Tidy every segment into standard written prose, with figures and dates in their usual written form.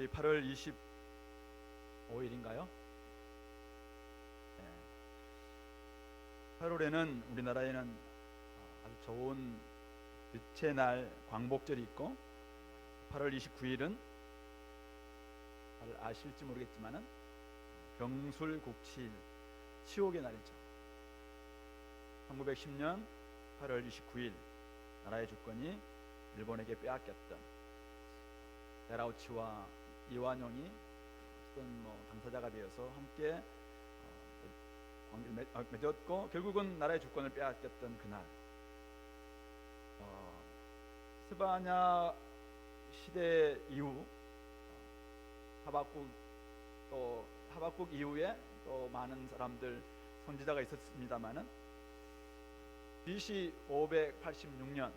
오늘이 8월 25일인가요? 8월에는 우리나라에는 아주 좋은 빛의 날 광복절이 있고, 8월 29일은 잘 아실지 모르겠지만은 병술국치일, 치옥의 날이죠. 1910년 8월 29일 나라의 주권이 일본에게 빼앗겼던 데라우치와 이완용이 어떤 당사자가 되어서 함께 관계를 맺었고, 결국은 나라의 주권을 빼앗겼던 그날, 스바냐 시대 이후 하박국 이후에 또 많은 사람들 선지자가 있었습니다만은 BC 586년,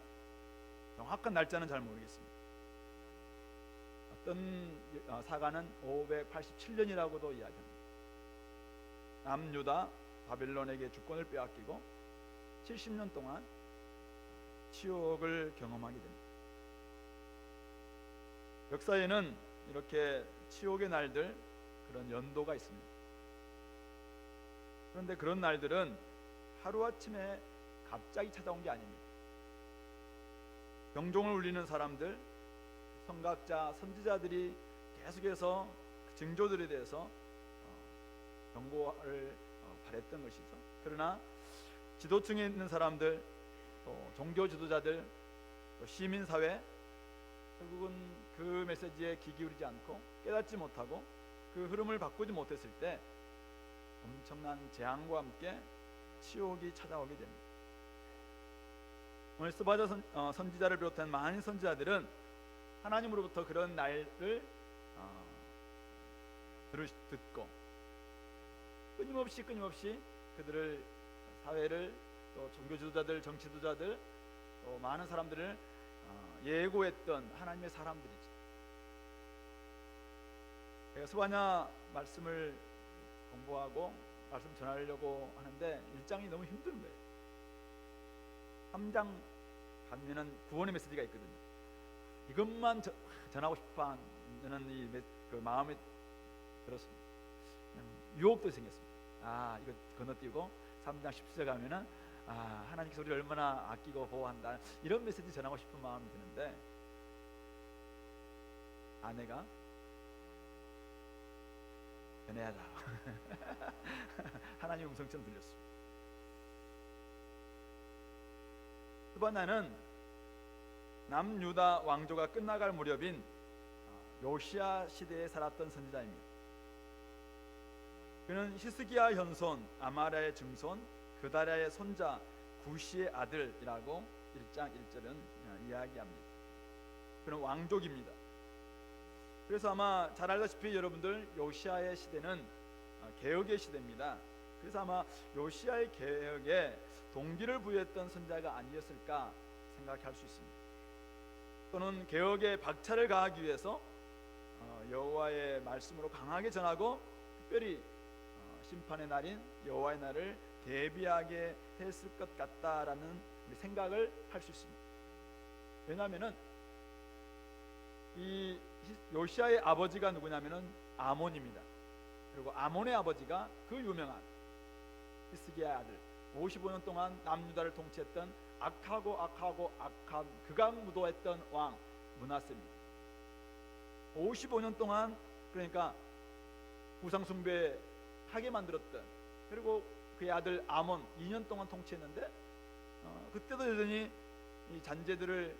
정확한 날짜는 잘 모르겠습니다. 어떤 사가는 587년이라고도 이야기합니다. 남유다 바벨론에게 주권을 빼앗기고 70년 동안 치욕을 경험하게 됩니다. 역사에는 이렇게 치욕의 날들, 그런 연도가 있습니다. 그런데 그런 날들은 하루아침에 갑자기 찾아온 게 아닙니다. 경종을 울리는 사람들, 선각자, 선지자들이 계속해서 그 징조들에 대해서 경고를 바랬던 것이죠. 그러나 지도층에 있는 사람들, 또 종교 지도자들, 또 시민사회, 결국은 그 메시지에 귀 기울이지 않고 깨닫지 못하고 그 흐름을 바꾸지 못했을 때 엄청난 재앙과 함께 치욕이 찾아오게 됩니다. 오늘 스바냐 선지자를 비롯한 많은 선지자들은 하나님으로부터 그런 날을 듣고 끊임없이 그들을, 사회를, 또 종교 지도자들, 정치 지도자들, 또 많은 사람들을 예고했던 하나님의 사람들이죠. 제가 스바냐 말씀을 공부하고 말씀 전하려고 하는데 1장이 너무 힘든 거예요. 3장 가면은 구원의 메시지가 있거든요. 이것만 전하고 싶어 하는 그 마음이 들었습니다. 유혹도 생겼습니다. 이거 건너뛰고 3장 10절 가면은 하나님께서 우리를 얼마나 아끼고 보호한다, 이런 메시지 전하고 싶은 마음이 드는데, 아내가 변해야라 하나님의 음성처럼 들렸습니다. 스바냐는 남유다 왕조가 끝나갈 무렵인 요시야 시대에 살았던 선지자입니다. 그는 히스기야 현손, 아마랴의 증손, 그다랴의 손자 구시의 아들이라고 1장 1절은 이야기합니다. 그는 왕족입니다. 그래서 아마 잘 알다시피 여러분들, 요시야의 시대는 개혁의 시대입니다. 그래서 아마 요시야의 개혁에 동기를 부여했던 선지자가 아니었을까 생각할 수 있습니다. 또는 개혁에 박차를 가하기 위해서 여호와의 말씀으로 강하게 전하고, 특별히 심판의 날인 여호와의 날을 대비하게 했을 것 같다라는 생각을 할 수 있습니다. 왜냐하면은 이 요시야의 아버지가 누구냐면은 아몬입니다. 그리고 아몬의 아버지가 그 유명한 히스기야의 아들, 55년 동안 남유다를 통치했던 악하고 극악무도했던 왕 므낫세입니다. 55년 동안, 그러니까 우상숭배 하게 만들었던, 그리고 그의 아들 아몬 2년 동안 통치했는데 그때도 여전히 이 잔재들을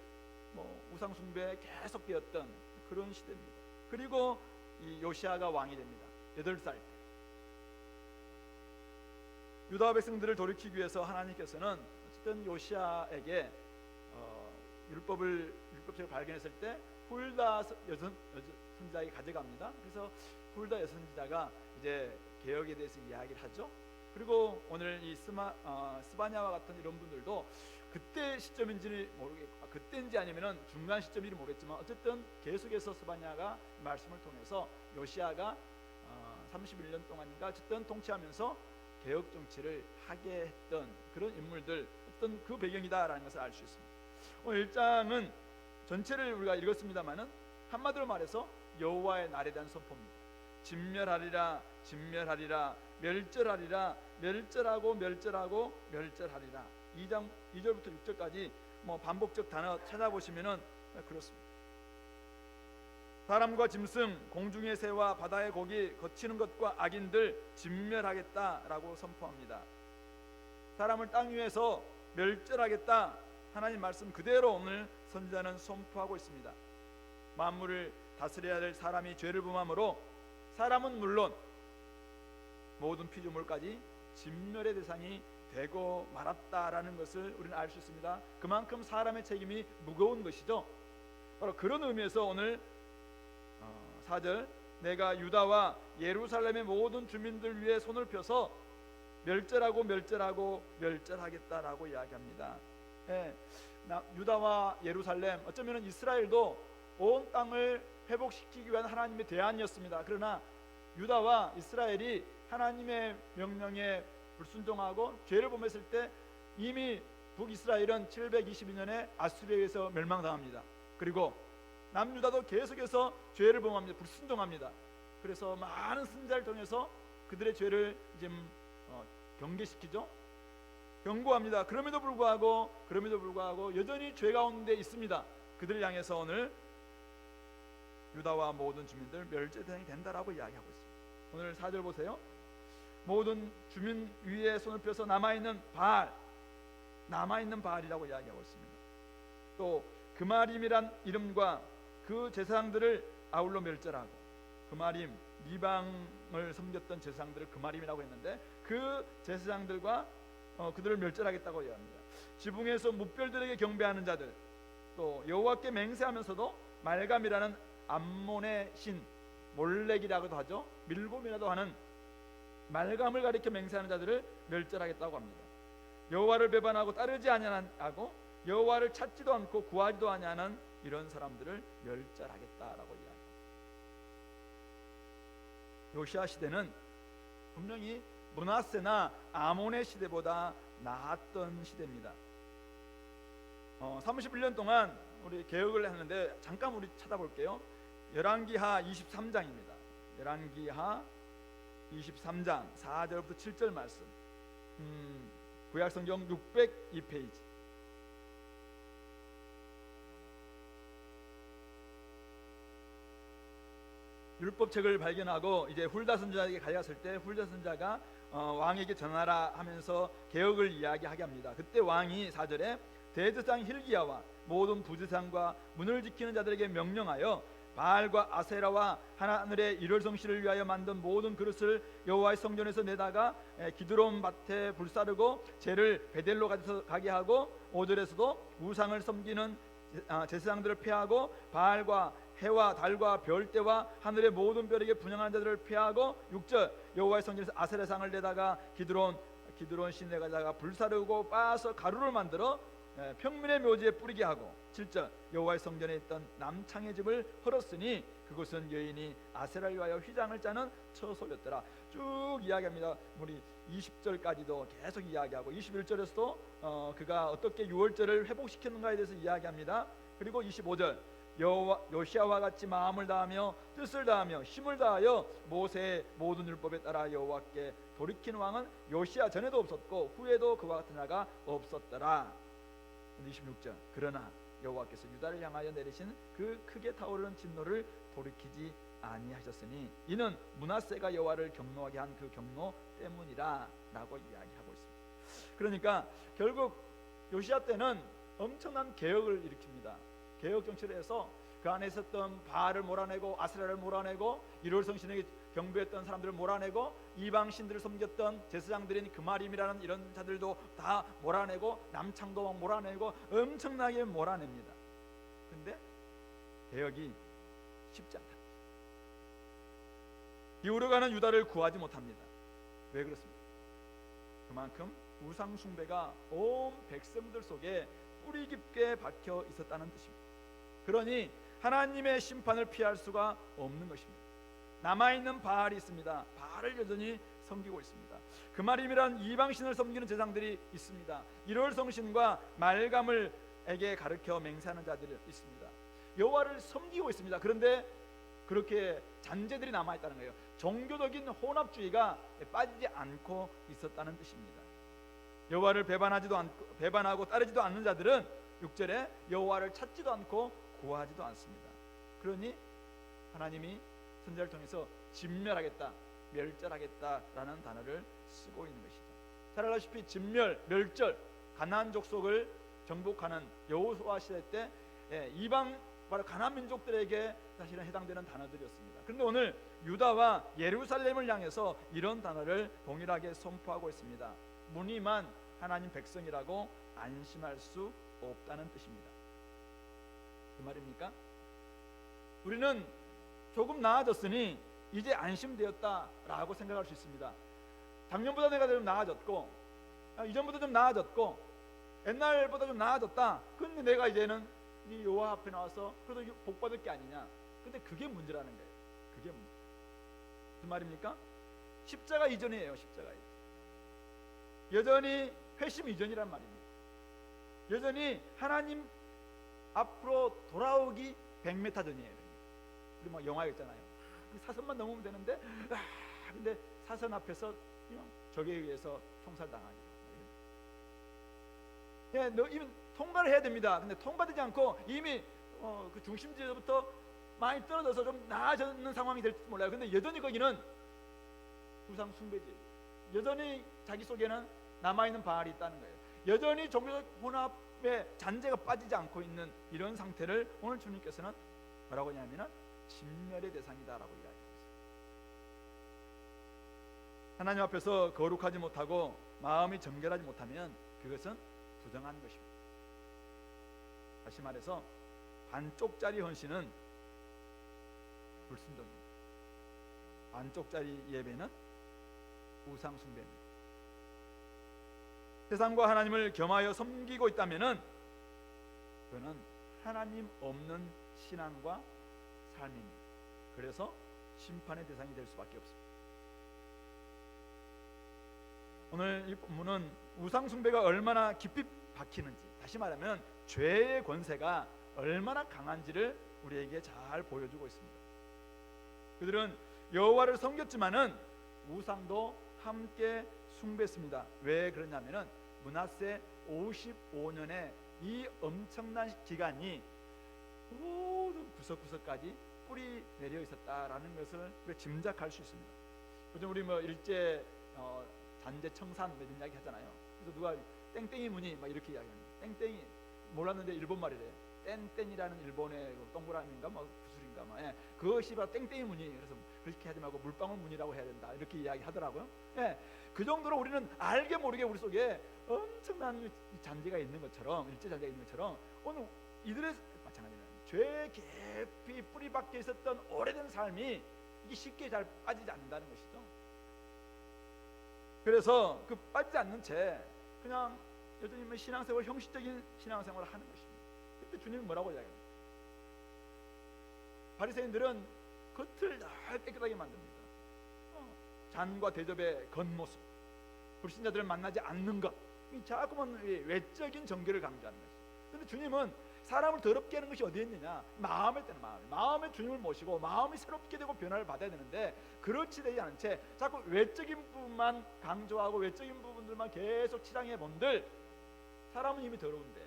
우상숭배에 계속되었던 그런 시대입니다. 그리고 이 요시야가 왕이 됩니다. 8살 때. 유다 백성들을 돌이키기 위해서 하나님께서는 어쨌든 요시야에게 율법책을 발견했을 때 훌다 선지자에게 가져갑니다. 그래서 훌다 여선지자가 이제 개혁에 대해서 이야기를 하죠. 그리고 오늘 이 스바냐와 같은 이런 분들도 그때 시점인지 모르겠고, 그때인지 아니면은 중간 시점인지 모르겠지만, 어쨌든 계속해서 스바냐가 말씀을 통해서 요시야가 31년 동안인가 어쨌든 통치하면서 개혁 정치를 하게 했던 그런 인물들, 어떤 그 배경이다라는 것을 알 수 있습니다. 오늘 1장은 전체를 우리가 읽었습니다만은 한마디로 말해서 여호와의 날에 대한 선포입니다. 진멸하리라, 진멸하리라, 멸절하리라, 멸절하고 멸절하고 멸절하리라. 2장 2절부터 6절까지 반복적 단어 찾아보시면은 그렇습니다. 사람과 짐승, 공중의 새와 바다의 고기, 거치는 것과 악인들 진멸하겠다라고 선포합니다. 사람을 땅 위에서 멸절하겠다, 하나님 말씀 그대로 오늘 선지자는 선포하고 있습니다. 만물을 다스려야 될 사람이 죄를 범함으로 사람은 물론 모든 피조물까지 진멸의 대상이 되고 말았다라는 것을 우리는 알 수 있습니다. 그만큼 사람의 책임이 무거운 것이죠. 바로 그런 의미에서 오늘 4절, 내가 유다와 예루살렘의 모든 주민들 위에 손을 펴서 멸절하고 멸절하고 멸절하겠다라고 이야기합니다. 유다와 예루살렘, 어쩌면 이스라엘도 온 땅을 회복시키기 위한 하나님의 대안이었습니다. 그러나 유다와 이스라엘이 하나님의 명령에 불순종하고 죄를 범했을 때 이미 북이스라엘은 722년에 아수르에 의해서 멸망당합니다. 그리고 남유다도 계속해서 죄를 범합니다. 불순종합니다. 그래서 많은 선지자를 통해서 그들의 죄를 지금 경계시키죠. 경고합니다. 그럼에도 불구하고 여전히 죄 가운데 있습니다. 그들을 향해서 오늘 유다와 모든 주민들 멸절 대상이 된다라고 이야기하고 있습니다. 오늘 4절 보세요. 모든 주민 위에 손을 펴서 남아있는 바알이라고 이야기하고 있습니다. 또 그마림이란 이름과 그 제사장들을 아울러 멸절하고, 그마림, 이방을 섬겼던 제사장들을 그마림이라고 했는데 그 제사장들과 그들을 멸절하겠다고 이야기합니다. 지붕에서 뭇별들에게 경배하는 자들, 또 여호와께 맹세하면서도 말감이라는 암몬의 신 몰렉이라고도 하죠. 밀곰이라도 하는 말감을 가리켜 맹세하는 자들을 멸절하겠다고 합니다. 여호와를 배반하고 따르지 아니하고 여호와를 찾지도 않고 구하지도 아니하는 이런 사람들을 멸절하겠다라고 이야기합니다. 요시야 시대는 분명히 므낫세나 아몬의 시대보다 나았던 시대입니다. 31년 동안 우리 개혁을 했는데 잠깐 우리 찾아볼게요. 열왕기하 23장입니다. 열왕기하 23장 4절부터 7절 말씀. 구약성경 602페이지. 율법책을 발견하고 이제 훌다 선지자에게 가져갔을 때 훌다 선지자가 왕에게 전하라 하면서 개혁을 이야기하게 합니다. 그때 왕이 4절에 대제사장 hil기야와 모든 부제사장과 문을 지키는 자들에게 명령하여 바알과 아세라와 하늘의 일월성씨를 위하여 만든 모든 그릇을 여호와의 성전에서 내다가 기드론 밭에 불사르고 재를 베델로 가게 하고 5절에서도 우상을 섬기는 제사장들을 패하고 바알과 해와 달과 별대와 하늘의 모든 별에게 분향하는 자들을 패하고 6절 여호와의 성전에서 아세라상을 내다가 기드론 시내가다가 불사르고 빻아서 가루를 만들어 평민의 묘지에 뿌리게 하고 7절 여호와의 성전에 있던 남창의 집을 헐었으니 그곳은 여인이 아세라를 위하여 휘장을 짜는 처소였더라. 쭉 이야기합니다. 우리 20절까지도 계속 이야기하고 21절에서도 그가 어떻게 유월절을 회복시켰는가에 대해서 이야기합니다. 그리고 25절 요시야와 같이 마음을 다하며 뜻을 다하며 힘을 다하여 모세의 모든 율법에 따라 여호와께 돌이킨 왕은 요시야 전에도 없었고 후에도 그와 같은 자가 없었더라. 26절 그러나 여호와께서 유다를 향하여 내리신 그 크게 타오르는 진노를 돌이키지 아니하셨으니 이는 므낫세가 여호와를 경노하게 한 그 경노 때문이라 라고 이야기하고 있습니다. 그러니까 결국 요시야 때는 엄청난 개혁을 일으킵니다. 개혁 정치를 해서 그 안에 있었던 바알을 몰아내고 아세라를 몰아내고 일월성신에게 경배했던 사람들을 몰아내고 이방 신들을 섬겼던 제사장들인 그마림이라는 이런 자들도 다 몰아내고 남창도 몰아내고 엄청나게 몰아냅니다. 근데 개혁이 쉽지 않다. 기울어가는 유다를 구하지 못합니다. 왜 그렇습니까? 그만큼 우상 숭배가 온 백성들 속에 뿌리 깊게 박혀 있었다는 뜻입니다. 그러니 하나님의 심판을 피할 수가 없는 것입니다. 남아있는 바알이 있습니다. 바알을 여전히 섬기고 있습니다. 그마림이란 이방신을 섬기는 제사장들이 있습니다. 일월성신과 말감을에게 가르쳐 맹세하는 자들이 있습니다. 여호와를 섬기고 있습니다. 그런데 그렇게 잔재들이 남아있다는 거예요. 종교적인 혼합주의가 빠지지 않고 있었다는 뜻입니다. 여호와를 배반하고 따르지도 않는 자들은 6절에 여호와를 찾지도 않고 구하지도 않습니다. 그러니 하나님이 선지자를 통해서 진멸하겠다, 멸절하겠다라는 단어를 쓰고 있는 것이죠. 잘 알다시피 진멸, 멸절, 가나안 족속을 정복하는 여호수아 시대 때 이방 바로 가나안 민족들에게 사실은 해당되는 단어들이었습니다. 그런데 오늘 유다와 예루살렘을 향해서 이런 단어를 동일하게 선포하고 있습니다. 무늬만 하나님 백성이라고 안심할 수 없다는 뜻입니다. 그 말입니까? 우리는 조금 나아졌으니 이제 안심되었다라고 생각할 수 있습니다. 작년보다 내가 좀 나아졌고, 이전보다 좀 나아졌고, 옛날보다 좀 나아졌다. 근데 내가 이제는 이 여호와 앞에 나와서 그래도 복 받을 게 아니냐. 근데 그게 문제라는 거예요. 그게 문제. 그 말입니까? 십자가 이전이에요. 십자가 이전. 여전히 회심 이전이란 말입니다. 여전히 하나님 앞으로 돌아오기 100m 전이에요. 우리 막 영화 있잖아요. 사선만 넘으면 되는데, 근데 사선 앞에서 적에 의해서 총살당하니. 예, 너 이미 통과를 해야 됩니다. 근데 통과되지 않고 이미 그 중심지에서부터 많이 떨어져서 좀 나아지는 상황이 될지 몰라요. 근데 여전히 거기는 우상 숭배지. 여전히 자기 속에는 남아있는 바알이 있다는 거예요. 여전히 종교적 혼합에 잔재가 빠지지 않고 있는 이런 상태를 오늘 주님께서는 뭐라고 하냐면은 진멸의 대상이다라고 이야기합니다. 하나님 앞에서 거룩하지 못하고 마음이 정결하지 못하면 그것은 부정한 것입니다. 다시 말해서 반쪽짜리 헌신은 불순종입니다. 반쪽짜리 예배는 우상 숭배입니다. 세상과 하나님을 겸하여 섬기고 있다면은 그는 하나님 없는 신앙과 삶입니다. 그래서 심판의 대상이 될 수밖에 없습니다. 오늘 이 본문은 우상 숭배가 얼마나 깊이 박히는지, 다시 말하면 죄의 권세가 얼마나 강한지를 우리에게 잘 보여주고 있습니다. 그들은 여호와를 섬겼지만은 우상도 함께 숭배했습니다. 왜 그러냐면은 므낫세 55년의 이 엄청난 기간이 모든 구석구석까지 뿌리 내려 있었다라는 것을 우리가 짐작할 수 있습니다. 요즘 우리 뭐 일제 잔재 청산 이런 이야기 하잖아요. 그래서 누가 땡땡이 무늬 막 이렇게 이야기합니다. 땡땡이 몰랐는데 일본 말이래. 땡땡이라는 일본의 동그라미인가 뭐 구슬인가 뭐 그것이 바로 땡땡이 무늬. 그래서 그렇게 하지 말고 물방울 무늬라고 해야 된다 이렇게 이야기하더라고요. 그 정도로 우리는 알게 모르게 우리 속에 엄청난 잔재가 있는 것처럼, 일제 잔재가 있는 것처럼 오늘 이들의 마찬가지입니다. 죄 깊이 뿌리 박혀 있었던 오래된 삶이 이게 쉽게 잘 빠지지 않는다는 것이죠. 그래서 그 빠지지 않는 채 그냥 여전히 신앙생활, 형식적인 신앙생활을 하는 것입니다. 그때 주님이 뭐라고 이야기합니까? 바리새인들은 겉을 날 깨끗하게 만듭니다. 잔과 대접의 겉모습, 불신자들을 만나지 않는 것, 자꾸만 외적인 정결을 강조하는 것이죠. 그런데 주님은 사람을 더럽게 하는 것이 어디에 있느냐? 마음에 때는 마음에 주님을 모시고 마음이 새롭게 되고 변화를 받아야 되는데 그렇지 되지 않은 채 자꾸 외적인 부분만 강조하고 외적인 부분들만 계속 치장해 본들 사람은 이미 더러운데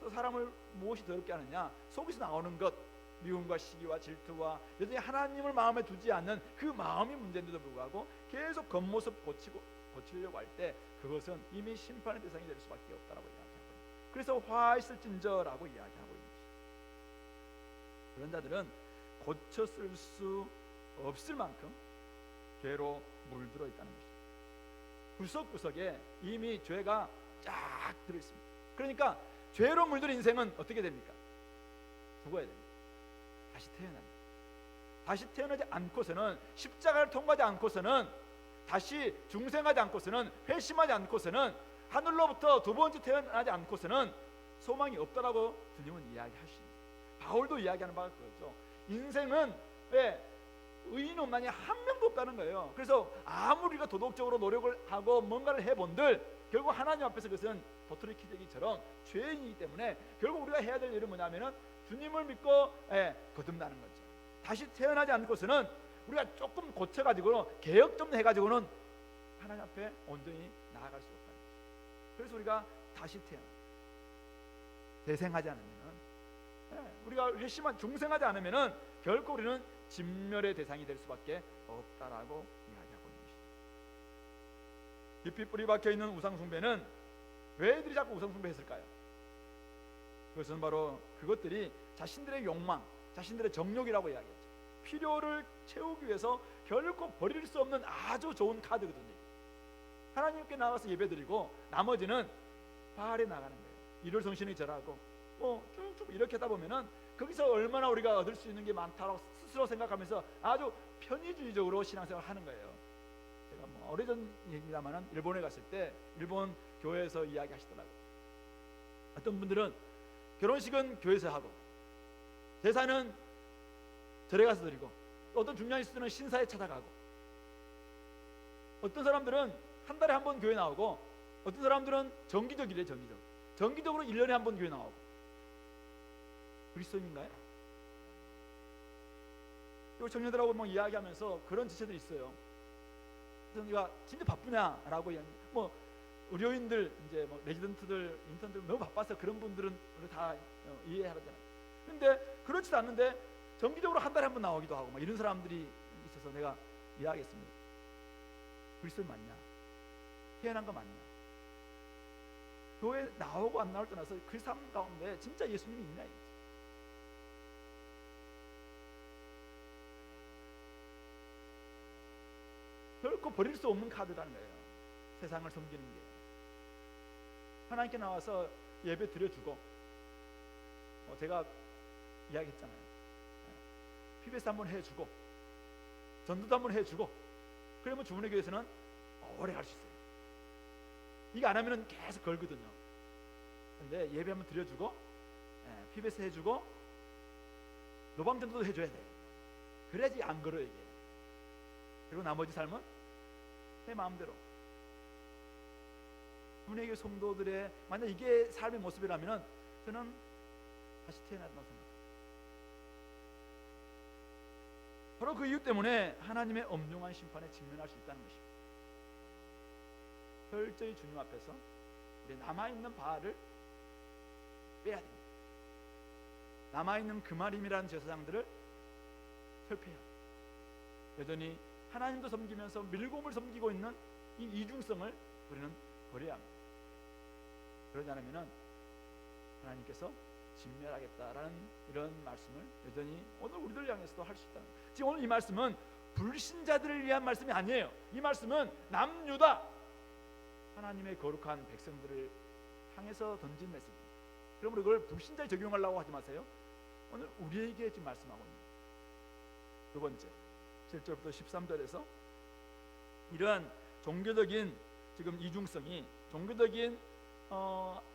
그래서 사람을 무엇이 더럽게 하느냐? 속에서 나오는 것, 미움과 시기와 질투와 여전히 하나님을 마음에 두지 않는 그 마음이 문제인데도 불구하고 계속 겉모습 고치려고 할 때 그것은 이미 심판의 대상이 될 수밖에 없다라고 이야기합니다. 그래서 화 있을진저라고 이야기하고 있는 것입니다. 그런 자들은 고쳐 쓸 수 없을 만큼 죄로 물들어 있다는 것입니다. 구석구석에 이미 죄가 쫙 들어 있습니다. 그러니까 죄로 물들은 인생은 어떻게 됩니까? 죽어야 됩니다. 다시 태어납니다. 다시 태어나지 않고서는, 십자가를 통과하지 않고서는, 다시 중생하지 않고서는, 회심하지 않고서는, 하늘로부터 두 번째 태어나지 않고서는 소망이 없다라고 주님은 이야기하십니다. 바울도 이야기하는 바가 그렇죠. 인생은 의인 없나니 한 명도 없다는 거예요. 그래서 아무리 우리가 도덕적으로 노력을 하고 뭔가를 해본들 결국 하나님 앞에서 그것은 도토리 키재기처럼 죄인이기 때문에 결국 우리가 해야 될 일은 뭐냐면은 주님을 믿고 거듭나는 거죠. 다시 태어나지 않고서는 우리가 조금 고쳐가지고는 개혁 좀 해가지고는 하나님 앞에 온전히 나아갈 수 없다는 것이죠. 그래서 우리가 다시 재생하지 않으면은, 우리가 회심한 중생하지 않으면은 결코 우리는 진멸의 대상이 될 수밖에 없다라고 이야기하고 있는 것이죠. 깊이 뿌리 박혀 있는 우상 숭배는 왜 애들이 자꾸 우상 숭배했을까요? 그것은 바로 그것들이 자신들의 욕망, 자신들의 정욕이라고 이야기했죠. 필요를 채우기 위해서 결코 버릴 수 없는 아주 좋은 카드거든요. 하나님께 나가서 예배드리고 나머지는 바알에 나가는 거예요. 일월 성신이 절하고 쭉쭉 이렇게 하다 보면은 거기서 얼마나 우리가 얻을 수 있는 게 많다고 스스로 생각하면서 아주 편의주의적으로 신앙생활을 하는 거예요. 제가 오래전 얘기입니다만은 일본에 갔을 때 일본 교회에서 이야기하시더라고요. 어떤 분들은 결혼식은 교회에서 하고 제사는 절에 가서 드리고, 어떤 중요한 이슈는 신사에 찾아가고, 어떤 사람들은 한 달에 한 번 교회 나오고, 어떤 사람들은 정기적이래. 정기적으로 1년에 한 번 교회 나오고. 그리스도인인가요? 이 청년들하고 뭐 이야기하면서 그런 지체들이 있어요. 그래서 네가 진짜 바쁘냐라고 의료인들, 이제 레지던트들, 인턴들 너무 바빠서 그런 분들은 우리 다 이해하잖아요. 근데 그렇지도 않는데 정기적으로 한 달에 한 번 나오기도 하고 이런 사람들이 있어서 내가 이야기했습니다. 그리스도인 맞냐? 태어난 거 맞냐? 교회 나오고 안 나올 떠나서 그 삶 가운데 진짜 예수님이 있냐 이거지. 결코 버릴 수 없는 카드라는 거예요. 세상을 섬기는 게. 하나님께 나와서 예배 드려주고, 제가 이야기했잖아요. PBS 한번 해주고, 전도도 한번 해주고, 그러면 주문의 교회에서는 오래 갈 수 있어요. 이거 안 하면은 계속 걸거든요. 근데 예배 한번 드려주고, PBS 해주고, 노방전도도 해줘야 돼. 그래야지 안 걸어요 이게. 그리고 나머지 삶은 내 마음대로. 주문의 교회 성도들의 만약 이게 삶의 모습이라면은 저는 다시 태어났다고 생각합니다. 바로 그 이유 때문에 하나님의 엄중한 심판에 직면할 수 있다는 것입니다. 철저히 주님 앞에서 남아있는 바알을 빼야 됩니다. 남아있는 그마림이라는 제사장들을 철폐해야 합니다. 여전히 하나님도 섬기면서 밀곰을 섬기고 있는 이 이중성을 우리는 버려야 합니다. 그러지 않으면 하나님께서 진멸하겠다라는 이런 말씀을 여전히 오늘 우리들 향해서도 할 수 있다는 거예요. 지금 오늘 이 말씀은 불신자들을 위한 말씀이 아니에요. 이 말씀은 남유다 하나님의 거룩한 백성들을 향해서 던진 메시지입니다. 그러므로 이걸 불신자에 적용하려고 하지 마세요. 오늘 우리에게 지금 말씀하고 있는 두 번째 7절부터 13절에서 이러한 종교적인 지금 이중성이 종교적인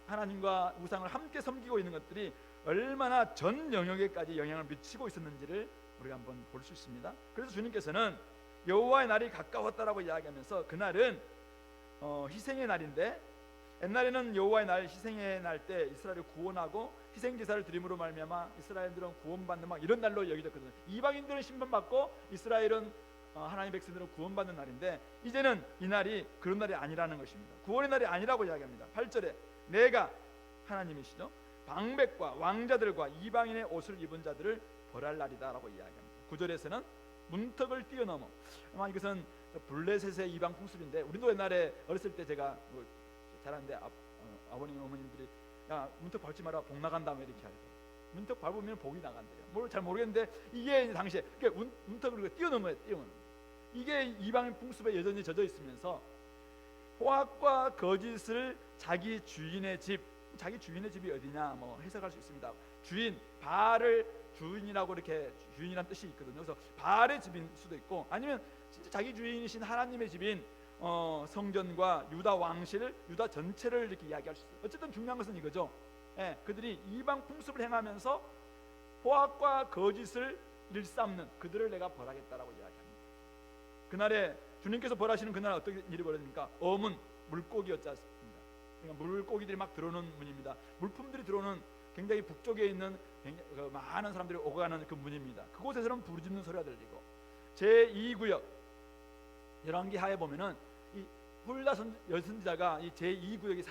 하나님과 우상을 함께 섬기고 있는 것들이 얼마나 전 영역에까지 영향을 미치고 있었는지를 우리가 한번 볼 수 있습니다. 그래서 주님께서는 여호와의 날이 가까웠다라고 이야기하면서 그날은 희생의 날인데, 옛날에는 여호와의 날, 희생의 날 때 이스라엘을 구원하고 희생 제사를 드림으로 말미암아 이스라엘들은 구원받는 이런 날로 여겨졌거든요. 이방인들은 심판받고 이스라엘은 하나님의 백성들은 구원받는 날인데, 이제는 이 날이 그런 날이 아니라는 것입니다. 구원의 날이 아니라고 이야기합니다. 8절에 내가 하나님이시죠, 방백과 왕자들과 이방인의 옷을 입은 자들을 벌할 날이다라고 이야기합니다. 9절에서는 문턱을 뛰어넘어, 아마 이것은 블레셋의 이방 풍습인데, 우리도 옛날에 어렸을 때 제가 잘하는데 아버님 어머님들이 야 문턱 밟지 마라 복 나간다 이렇게 하죠. 문턱 밟으면 복이 나간대요. 뭘 잘 모르겠는데 이게 당시에 문턱을 뛰어넘어야 뛰어넘어. 이게 이방인 풍습에 여전히 젖어 있으면서 포악과 거짓을 자기 주인의 집, 자기 주인의 집이 어디냐 해석할 수 있습니다. 주인, 바알을 주인이라고 이렇게 주인이란 뜻이 있거든요. 그래서 바알의 집인 수도 있고, 아니면 진짜 자기 주인이신 하나님의 집인 성전과 유다 왕실, 유다 전체를 이렇게 이야기할 수 있어요. 어쨌든 중요한 것은 이거죠. 그들이 이방 풍습을 행하면서 포악과 거짓을 일삼는 그들을 내가 벌하겠다라고 이야기합니다. 그날에 주님께서 벌하시는 그날 어떤 일이 벌어집니까? 어문, 물고기였지 않습니까? 그러니까 물고기들이 막 들어오는 문입니다. 물품들이 들어오는 굉장히 북쪽에 있는 많은 사람들이 오고 가는 그 문입니다. 그곳에서는 부르짖는 소리가 들리고, 제2구역 열왕기하에 보면은 이 훌다 여선지자가 이 제2구역에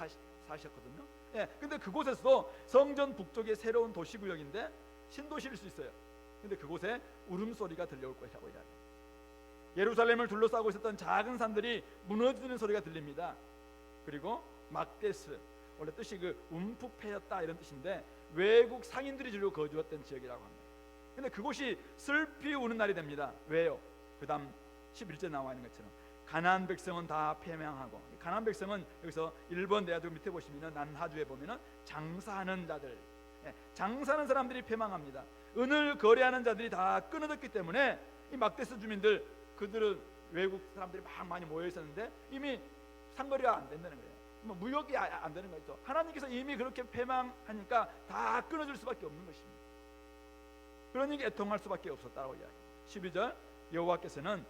사셨거든요. 예, 근데 그곳에서도 성전 북쪽의 새로운 도시구역인데 신도시일 수 있어요. 근데 그곳에 울음소리가 들려올 것이라고 이야기해요. 예루살렘을 둘러싸고 있었던 작은 산들이 무너지는 소리가 들립니다. 그리고 막데스, 원래 뜻이 그 움푹 패였다 이런 뜻인데 외국 상인들이 주로 거주했던 지역이라고 합니다. 근데 그곳이 슬피 우는 날이 됩니다. 왜요? 그 다음 11절 나와 있는 것처럼 가나안 백성은 다 패망하고, 가나안 백성은 여기서 1번 내야도 밑에 보시면은 난하주에 보면은 장사하는 자들, 장사하는 사람들이 패망합니다. 은을 거래하는 자들이 다 끊어졌기 때문에 이 막데스 주민들, 그들은 외국 사람들이 막 많이 모여 있었는데 이미 상거래가 안 된다는 거예요. 뭐 무역이 안 되는 거죠. 하나님께서 이미 그렇게 패망하니까 다 끊어질 수밖에 없는 것입니다. 그러니 애통할 수밖에 없었다고 이야기합니다. 12절 여호와께서는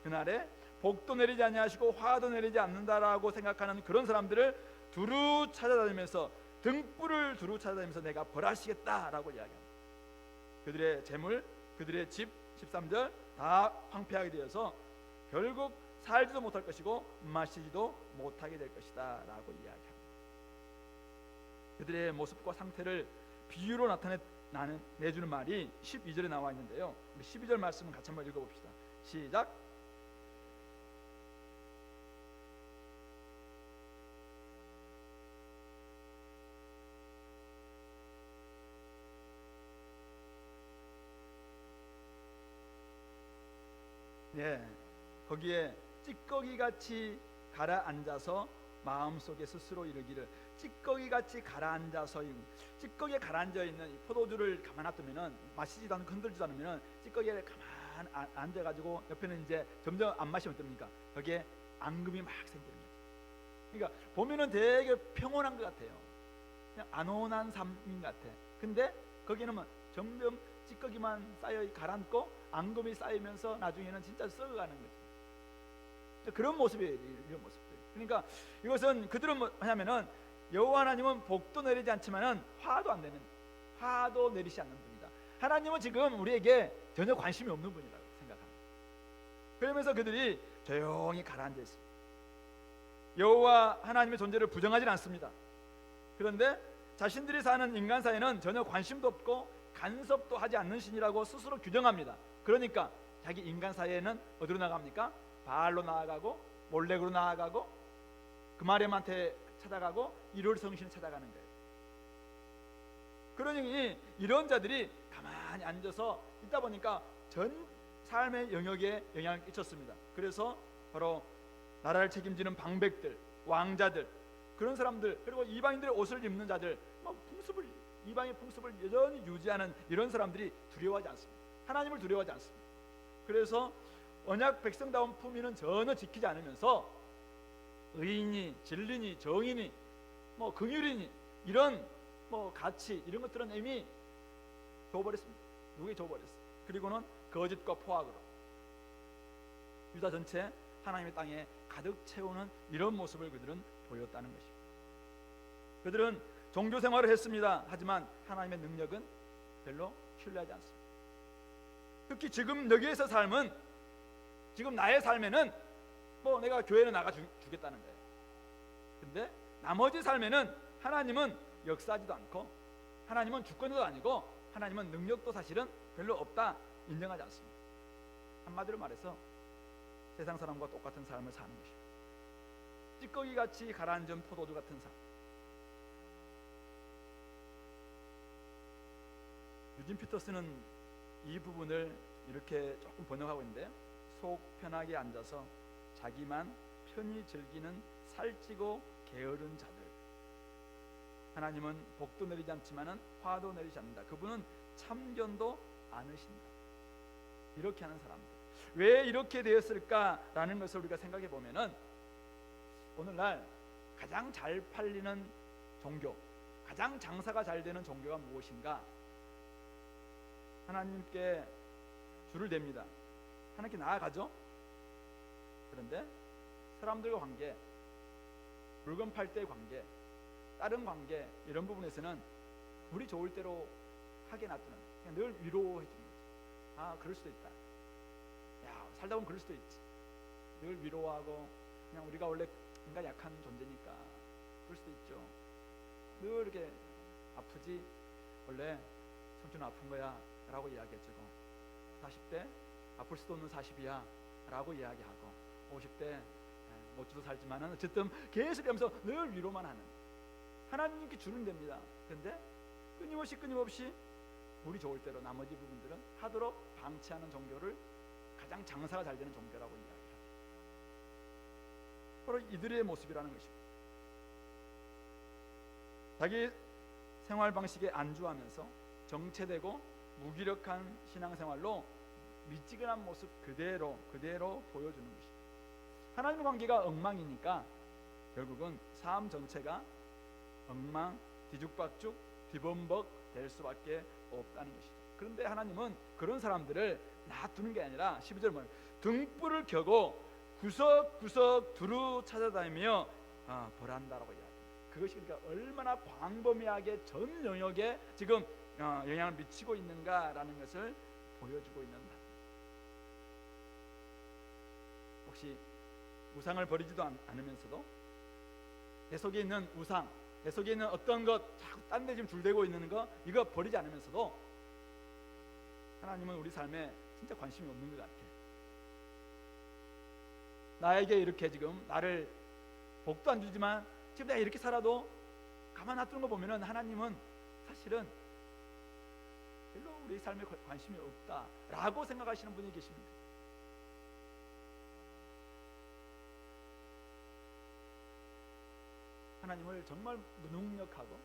그날에 복도 내리지 아니하시고 화도 내리지 않는다라고 생각하는 그런 사람들을 두루 찾아다니면서 등불을 두루 찾아다니면서 내가 벌하시겠다라고 이야기합니다. 그들의 재물, 그들의 집, 13절 다 황폐하게 되어서 결국 살지도 못할 것이고 마시지도 못하게 될 것이다 라고 이야기합니다. 그들의 모습과 상태를 비유로 내주는 말이 12절에 나와 있는데요, 우리 12절 말씀을 같이 한번 읽어봅시다. 시작. 예, 거기에 찌꺼기같이 가라앉아서 마음속에 스스로 이르기를, 찌꺼기같이 가라앉아서, 찌꺼기에 가라앉아 있는 이 포도주를 가만 놔두면은 마시지도 않고 흔들지도 않으면은 찌꺼기에 가만 앉아가지고 옆에는 이제 점점 안 마시면 어떻습니까? 거기에 앙금이 막 생기는 거죠. 그러니까 보면은 되게 평온한 것 같아요. 그냥 안온한 삶인 것 같아. 근데 거기는 뭐 점점 찌꺼기만 쌓여 가라앉고 앙금이 쌓이면서 나중에는 진짜 썩어가는 거죠. 그런 모습이에요. 이런 모습들. 그러니까 이것은 그들은 뭐 하냐면은 여호와 하나님은 복도 내리지 않지만은 화도 내리지 않는 분이다. 하나님은 지금 우리에게 전혀 관심이 없는 분이라고 생각합니다. 그러면서 그들이 조용히 가라앉아 있습니다. 여호와 하나님의 존재를 부정하지는 않습니다. 그런데 자신들이 사는 인간 사이에는 전혀 관심도 없고 간섭도 하지 않는 신이라고 스스로 규정합니다. 그러니까 자기 인간 사이에는 어디로 나갑니까? 바알로 나아가고 몰렉으로 나아가고 그마렘한테 찾아가고 일월성신을 찾아가는 거예요. 그러니 이런 자들이 가만히 앉아서 있다 보니까 전 삶의 영역에 영향을 끼쳤습니다. 그래서 바로 나라를 책임지는 방백들, 왕자들, 그런 사람들, 그리고 이방인들의 옷을 입는 자들, 이방의 풍습을 여전히 유지하는 이런 사람들이 두려워하지 않습니다. 하나님을 두려워하지 않습니다. 그래서 언약 백성다운 품위는 전혀 지키지 않으면서 의인이, 진리니, 정인이, 뭐 긍휼이니 이런 뭐 가치, 이런 것들은 이미 줘버렸습니다. 누구에게 줘버렸어요. 그리고는 거짓과 포악으로 유다 전체 하나님의 땅에 가득 채우는 이런 모습을 그들은 보였다는 것입니다. 그들은 종교 생활을 했습니다. 하지만 하나님의 능력은 별로 신뢰하지 않습니다. 특히 지금 여기에서 삶은, 지금 나의 삶에는 뭐 내가 교회는 나가 주겠다는 거예요. 근데 나머지 삶에는 하나님은 역사하지도 않고, 하나님은 주권도 아니고, 하나님은 능력도 사실은 별로 없다, 인정하지 않습니다. 한마디로 말해서 세상 사람과 똑같은 삶을 사는 것입니다. 찌꺼기같이 가라앉은 포도주 같은 삶. 유진 피터스는 이 부분을 이렇게 조금 번역하고 있는데요, 속 편하게 앉아서 자기만 편히 즐기는 살찌고 게으른 자들, 하나님은 복도 내리지 않지만은 화도 내리지 않는다. 그분은 참견도 않으신다. 이렇게 하는 사람들, 왜 이렇게 되었을까라는 것을 우리가 생각해 보면은 오늘날 가장 잘 팔리는 종교, 가장 장사가 잘 되는 종교가 무엇인가? 하나님께 줄을 댑니다. 하나님께 나아가죠. 그런데 사람들과 관계, 물건 팔 때의 관계, 다른 관계, 이런 부분에서는 우리 좋을 대로 하게 놔두는, 그냥 늘 위로해 주는 거지. 아, 그럴 수도 있다. 야, 살다 보면 그럴 수도 있지. 늘 위로하고, 그냥 우리가 원래 인간 약한 존재니까 그럴 수도 있죠. 늘 이렇게 아프지, 원래 성준은 아픈 거야 라고 이야기해주고, 40대 아플 수도 없는 40이야 라고 이야기하고, 50대 못 주도 살지만은 어쨌든 계속 하면서 늘 위로만 하는, 하나님께 주는 됩니다. 근데 끊임없이 우리 좋을 대로 나머지 부분들은 하도록 방치하는 종교를 가장 장사가 잘 되는 종교라고 이야기합니다. 바로 이들의 모습이라는 것입니다. 자기 생활 방식에 안주하면서 정체되고 무기력한 신앙생활로 미지근한 모습 그대로 보여주는 것입니다. 하나님의 관계가 엉망이니까 결국은 삶 전체가 엉망, 뒤죽박죽, 뒤범벅 될 수밖에 없다는 것이죠. 그런데 하나님은 그런 사람들을 놔두는 게 아니라 12절 말에 등불을 켜고 구석구석 두루 찾아다니며 벌한다라고 이야기합니다. 그것이 그러니까 얼마나 광범위하게 전 영역에 지금 영향을 미치고 있는가라는 것을 보여주고 있는 말. 혹시 우상을 버리지도 않으면서도 내 속에 있는 우상, 내 속에 있는 어떤 것 자꾸 딴 데 지금 줄대고 있는 거, 이거 버리지 않으면서도 하나님은 우리 삶에 진짜 관심이 없는 것 같아. 나에게 이렇게 지금 나를 복도 안 주지만 지금 내가 이렇게 살아도 가만 놔두는 거 보면은 하나님은 사실은 별로 우리 삶에 관심이 없다라고 생각하시는 분이 계십니다. 하나님을 정말 무능력하고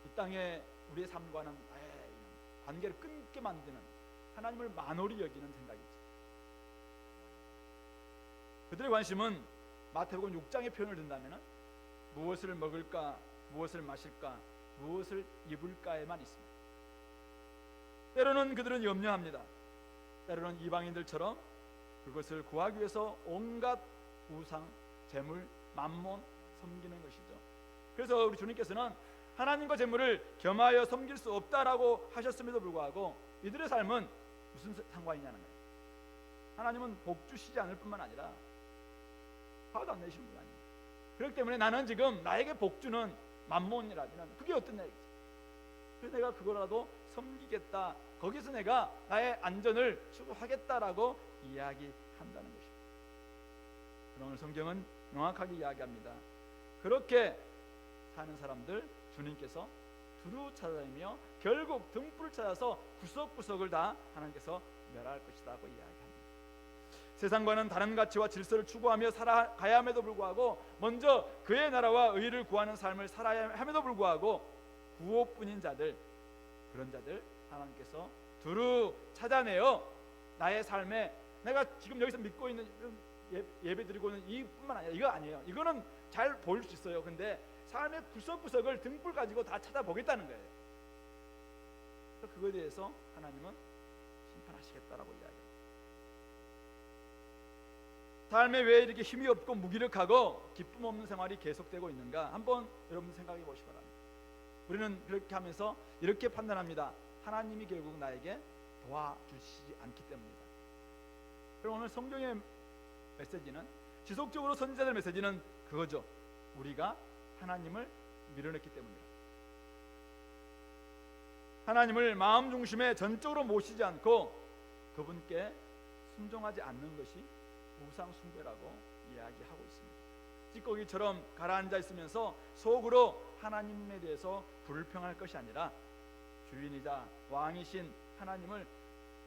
이 땅에 우리의 삶과는 관계를 끊게 만드는 하나님을 만홀히 여기는 생각이지. 그들의 관심은 마태복음 6장의 표현을 든다면 무엇을 먹을까, 무엇을 마실까, 무엇을 입을까에만 있습니다. 때로는 그들은 염려합니다. 때로는 이방인들처럼 그것을 구하기 위해서 온갖 우상, 재물, 만몬 섬기는 것이죠. 그래서 우리 주님께서는 하나님과 재물을 겸하여 섬길 수 없다라고 하셨음에도 불구하고 이들의 삶은 무슨 상관이냐는 거예요. 하나님은 복 주시지 않을 뿐만 아니라 화도 안 내시는 분 아니에요. 그렇기 때문에 나는 지금 나에게 복 주는 만몬이라면 그게 어떤 얘기지? 그래서 내가 그거라도 섬기겠다, 거기서 내가 나의 안전을 추구하겠다라고 이야기한다는 것입니다. 오늘 성경은 명확하게 이야기합니다. 그렇게 사는 사람들 주님께서 두루 찾아다니며 결국 등불을 찾아서 구석구석을 다 하나님께서 멸할 것이라고 이야기합니다. 세상과는 다른 가치와 질서를 추구하며 살아가야 함에도 불구하고 먼저 그의 나라와 의를 구하는 삶을 살아야 함에도 불구하고 구호뿐인 자들, 그런 자들 하나님께서 두루 찾아내어 나의 삶에 내가 지금 여기서 믿고 있는 예배 드리고 있는 이뿐만 아니라 이거 아니에요. 이거는 잘 보일 수 있어요. 근데 삶의 구석구석을 등불 가지고 다 찾아보겠다는 거예요. 그래서 그거에 대해서 하나님은 심판하시겠다라고 이야기합니다. 삶에 왜 이렇게 힘이 없고 무기력하고 기쁨 없는 생활이 계속되고 있는가 한번 여러분 생각해 보시기 바랍니다. 우리는 그렇게 하면서 이렇게 판단합니다. 하나님이 결국 나에게 도와주시지 않기 때문이다. 그럼 오늘 성경의 메시지는, 지속적으로 선지자들 메시지는 그거죠. 우리가 하나님을 밀어냈기 때문이다. 하나님을 마음 중심에 전적으로 모시지 않고 그분께 순종하지 않는 것이 우상 숭배라고 이야기하고 있습니다. 찌꺼기처럼 가라앉아 있으면서 속으로 하나님에 대해서 불평할 것이 아니라 주인이자 왕이신 하나님을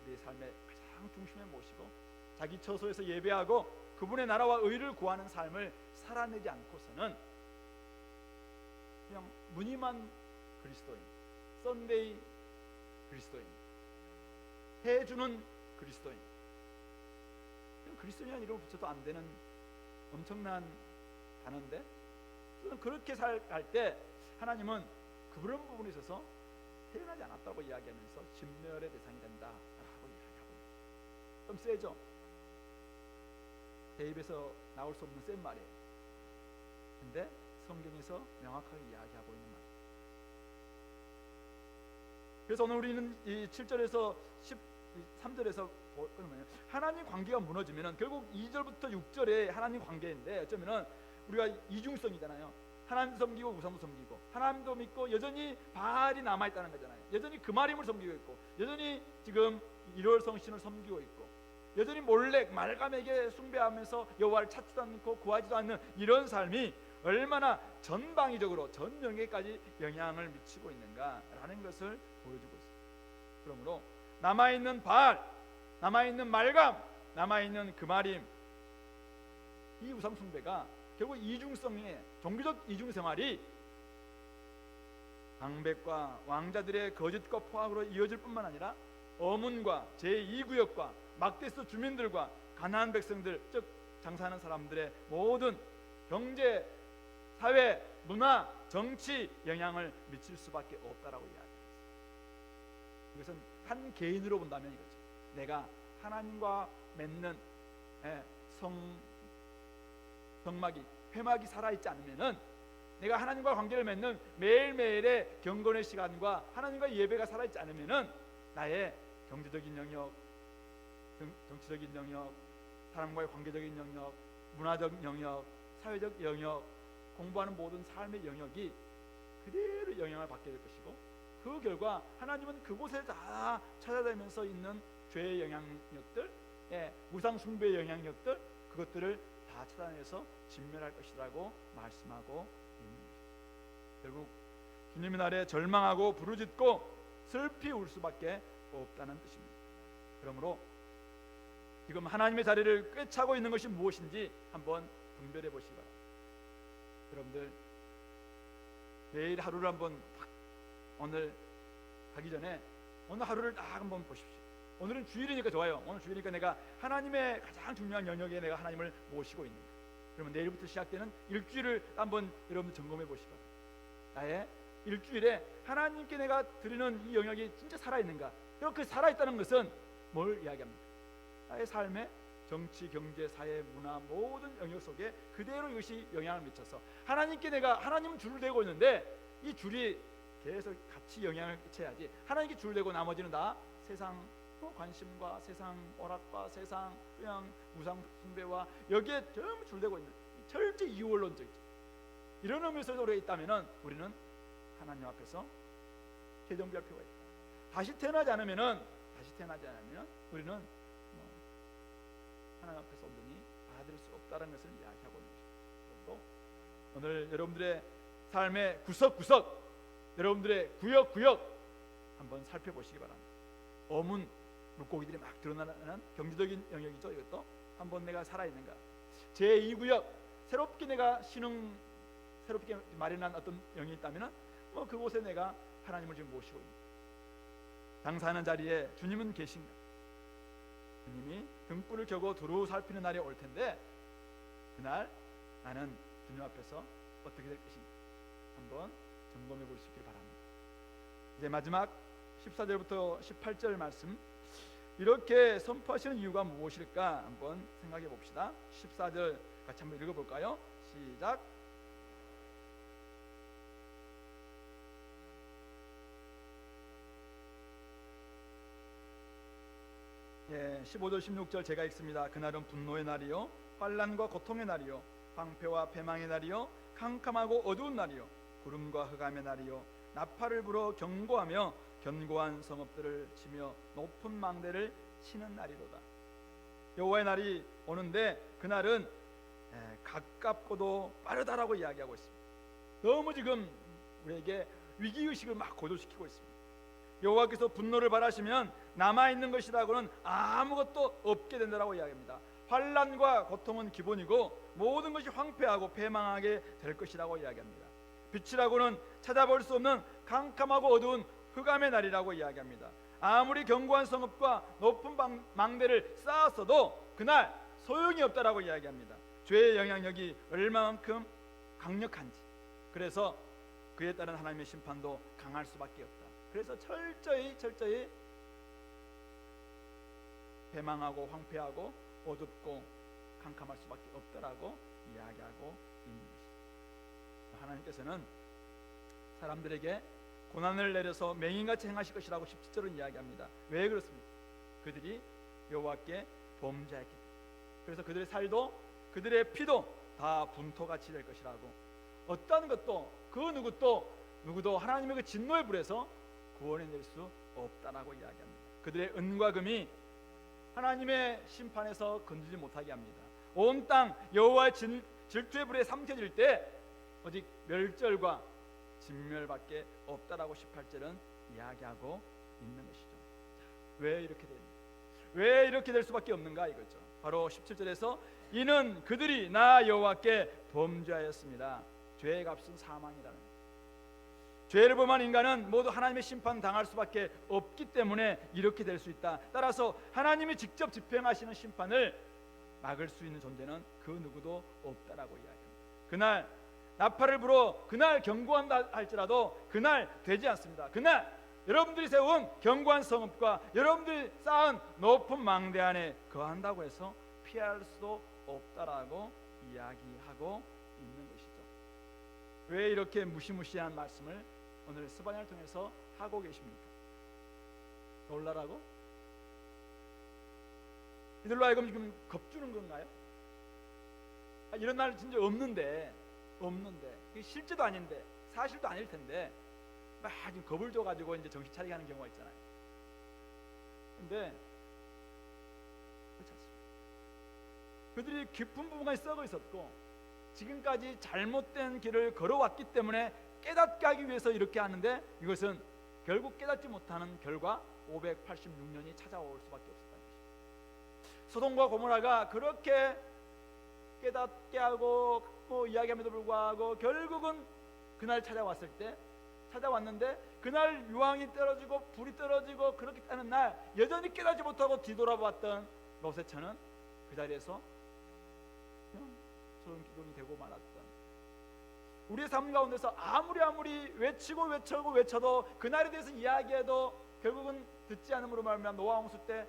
우리의 삶의 가장 중심에 모시고 자기 처소에서 예배하고 그분의 나라와 의를 구하는 삶을 살아내지 않고서는 그냥 무늬만 그리스도인, 썬데이 그리스도인, 해주는 그리스도인, 그리스도인이라는 이름을 붙여도 안 되는 엄청난 단어인데, 그렇게 살 때 하나님은 그런 부분에 있어서 태어나지 않았다고 이야기하면서 진멸의 대상이 된다라고 이야기하고 있습니다. 좀 세죠? 제 입에서 나올 수 없는 센 말이에요. 근데 성경에서 명확하게 이야기하고 있는 말. 그래서 오늘 우리는 이 7절에서 13절에서 하나님 관계가 무너지면은 결국 2절부터 6절에 하나님 관계인데 어쩌면은 우리가 이중성이잖아요. 하나님도 섬기고 우상도 섬기고, 하나님도 믿고 여전히 바알이 남아있다는 거잖아요. 여전히 그마림을 섬기고 있고, 여전히 지금 일월 성신을 섬기고 있고, 여전히 몰래 말감에게 숭배하면서 여호와를 찾지도 않고 구하지도 않는 이런 삶이 얼마나 전방위적으로 전 영역까지 영향을 미치고 있는가라는 것을 보여주고 있습니다. 그러므로 남아있는 바알, 남아있는 말감, 남아있는 그마림, 이 우상 숭배가 결국 이중성의 종교적 이중생활이 방백과 왕자들의 거짓과 포악으로 이어질 뿐만 아니라 어문과 제2구역과 막대스 주민들과 가나안 백성들, 즉 장사하는 사람들의 모든 경제, 사회, 문화, 정치 영향을 미칠 수밖에 없다라고 이야기합니다. 이것은 한 개인으로 본다면 이거죠. 내가 하나님과 맺는 성막이, 회막이 살아있지 않으면은, 내가 하나님과 관계를 맺는 매일매일의 경건의 시간과 하나님과 예배가 살아있지 않으면은 나의 경제적인 영역, 정치적인 영역, 사람과의 관계적인 영역, 문화적 영역, 사회적 영역, 공부하는 모든 삶의 영역이 그대로 영향을 받게 될 것이고, 그 결과 하나님은 그곳에 다 찾아다니면서 있는 죄의 영향력들, 우상 숭배의 영향력들, 그것들을 다 찾아내서 진멸할 것이라고 말씀하고 있는 것입니다. 결국 주님의 날에 절망하고 부르짖고 슬피 울 수밖에 없다는 뜻입니다. 그러므로 지금 하나님의 자리를 꿰차고 있는 것이 무엇인지 한번 분별해 보시기 바랍니다. 여러분들 매일 하루를 한번 오늘 가기 전에 오늘 하루를 딱 한번 보십시오. 오늘은 주일이니까 좋아요. 오늘 주일이니까 내가 하나님의 가장 중요한 영역에 내가 하나님을 모시고 있는가. 그러면 내일부터 시작되는 일주일을 한번 여러분들 점검해 보시기 바랍니다. 나의 일주일에 하나님께 내가 드리는 이 영역이 진짜 살아있는가. 그리고 그 살아있다는 것은 뭘 이야기합니까? 나의 삶에 정치, 경제, 사회, 문화 모든 영역 속에 그대로 이것이 영향을 미쳐서 하나님께 내가, 하나님은 줄을 대고 있는데 이 줄이 계속 같이 영향을 끼쳐야지, 하나님께 줄을 대고 나머지는 다 세상 관심과 세상 오락과 세상 그냥 우상 숭배와 여기에 전부 줄대고 있는 철저 이원론적이죠. 이런 의미에서 우리가 있다면은 우리는 하나님 앞에서 재정비할 필요가 있다. 다시 태어나지 않으면 우리는 하나님 앞에서 온전히 받을 수 없다는 것을 이야기하고 있는 것입니다. 또 오늘 여러분들의 삶의 구석구석, 여러분들의 구역구역 한번 살펴보시기 바랍니다. 어문 물고기들이 막 드러나는 경제적인 영역이죠. 이것도 한번 내가 살아있는가. 제2구역, 새롭게 내가 새롭게 마련한 어떤 영역이 있다면 그곳에 내가 하나님을 지금 모시고 있는, 장사하는 자리에 주님은 계신가. 주님이 등불을 켜고 두루 살피는 날이 올 텐데 그날 나는 주님 앞에서 어떻게 될 것인가 한번 점검해 볼 수 있길 바랍니다. 이제 마지막 14절부터 18절 말씀, 이렇게 선포하시는 이유가 무엇일까 한번 생각해 봅시다. 14절 같이 한번 읽어볼까요? 시작. 예, 15절 16절 제가 읽습니다. 그날은 분노의 날이요 환난과 고통의 날이요 방패와 패망의 날이요 캄캄하고 어두운 날이요 구름과 흑암의 날이요 나팔을 불어 경고하며 견고한 성읍들을 치며 높은 망대를 치는 날이로다. 여호와의 날이 오는데 그날은 가깝고도 빠르다라고 이야기하고 있습니다. 너무 지금 우리에게 위기의식을 막 고조시키고 있습니다. 여호와께서 분노를 발하시면 남아있는 것이라고는 아무것도 없게 된다라고 이야기합니다. 환난과 고통은 기본이고 모든 것이 황폐하고 패망하게 될 것이라고 이야기합니다. 빛이라고는 찾아볼 수 없는 캄캄하고 어두운 흑암의 날이라고 이야기합니다. 아무리 견고한 성읍과 높은 망대를 쌓았어도 그날 소용이 없다라고 이야기합니다. 죄의 영향력이 얼마만큼 강력한지, 그래서 그에 따른 하나님의 심판도 강할 수밖에 없다. 그래서 철저히 패망하고 황폐하고 어둡고 캄캄할 수밖에 없다라고 이야기하고 있는 것입니다. 하나님께서는 사람들에게 고난을 내려서 맹인같이 행하실 것이라고 17절은 이야기합니다. 왜 그렇습니까? 그들이 여호와께 범죄했기 때문에. 그래서 그들의 살도 그들의 피도 다 분토같이 될 것이라고, 어떠한 것도 그 누구도 하나님의 그 진노의 불에서 구원해낼 수 없다라고 이야기합니다. 그들의 은과 금이 하나님의 심판에서 건지지 못하게 합니다. 온 땅 여호와의 질투의 불에 삼켜질 때 오직 멸절과 진멸밖에 없다라고 18절은 이야기하고 있는 것이죠. 왜 이렇게 됩니까? 왜 이렇게 될 수밖에 없는가 이거죠. 바로 17절에서 이는 그들이 나 여호와께 범죄하였습니다. 죄의 값은 사망이라는 거예요. 죄를 범한 인간은 모두 하나님의 심판 당할 수밖에 없기 때문에 이렇게 될 수 있다. 따라서 하나님이 직접 집행하시는 심판을 막을 수 있는 존재는 그 누구도 없다라고 이야기합니다. 그날 나팔을 불어 그날 경고한다 할지라도 그날 되지 않습니다. 그날 여러분들이 세운 견고한 성읍과 여러분들이 쌓은 높은 망대 안에 거한다고 해서 피할 수도 없다라고 이야기하고 있는 것이죠. 왜 이렇게 무시무시한 말씀을 오늘 스바냐를 통해서 하고 계십니까? 놀라라고? 이들로 하여금 지금 겁주는 건가요? 이런 날 진짜 없는데 이게 실제도 아닌데 사실도 아닐 텐데 막 지금 겁을 줘가지고 이제 정신 차리게 하는 경우가 있잖아요. 근데 그렇지 않습니다. 그들이 깊은 부분까지 썩어 있었고 지금까지 잘못된 길을 걸어왔기 때문에 깨닫게 하기 위해서 이렇게 하는데 이것은 결국 깨닫지 못하는 결과 586년이 찾아올 수밖에 없었다는 것입니다. 소돔과 고모라가 그렇게 깨닫게 하고 이야기함에도 불구하고 결국은 그날 찾아왔는데 그날 유황이 떨어지고 불이 떨어지고 그렇게 하는 날 여전히 깨닫지 못하고 뒤돌아봤던 롯의 처는 그 자리에서 그냥 소름 기둥이 되고 말았던, 우리의 삶 가운데서 아무리 외쳐도 그날에 대해서 이야기해도 결국은 듣지 않음으로 말미암아 노아 홍수 때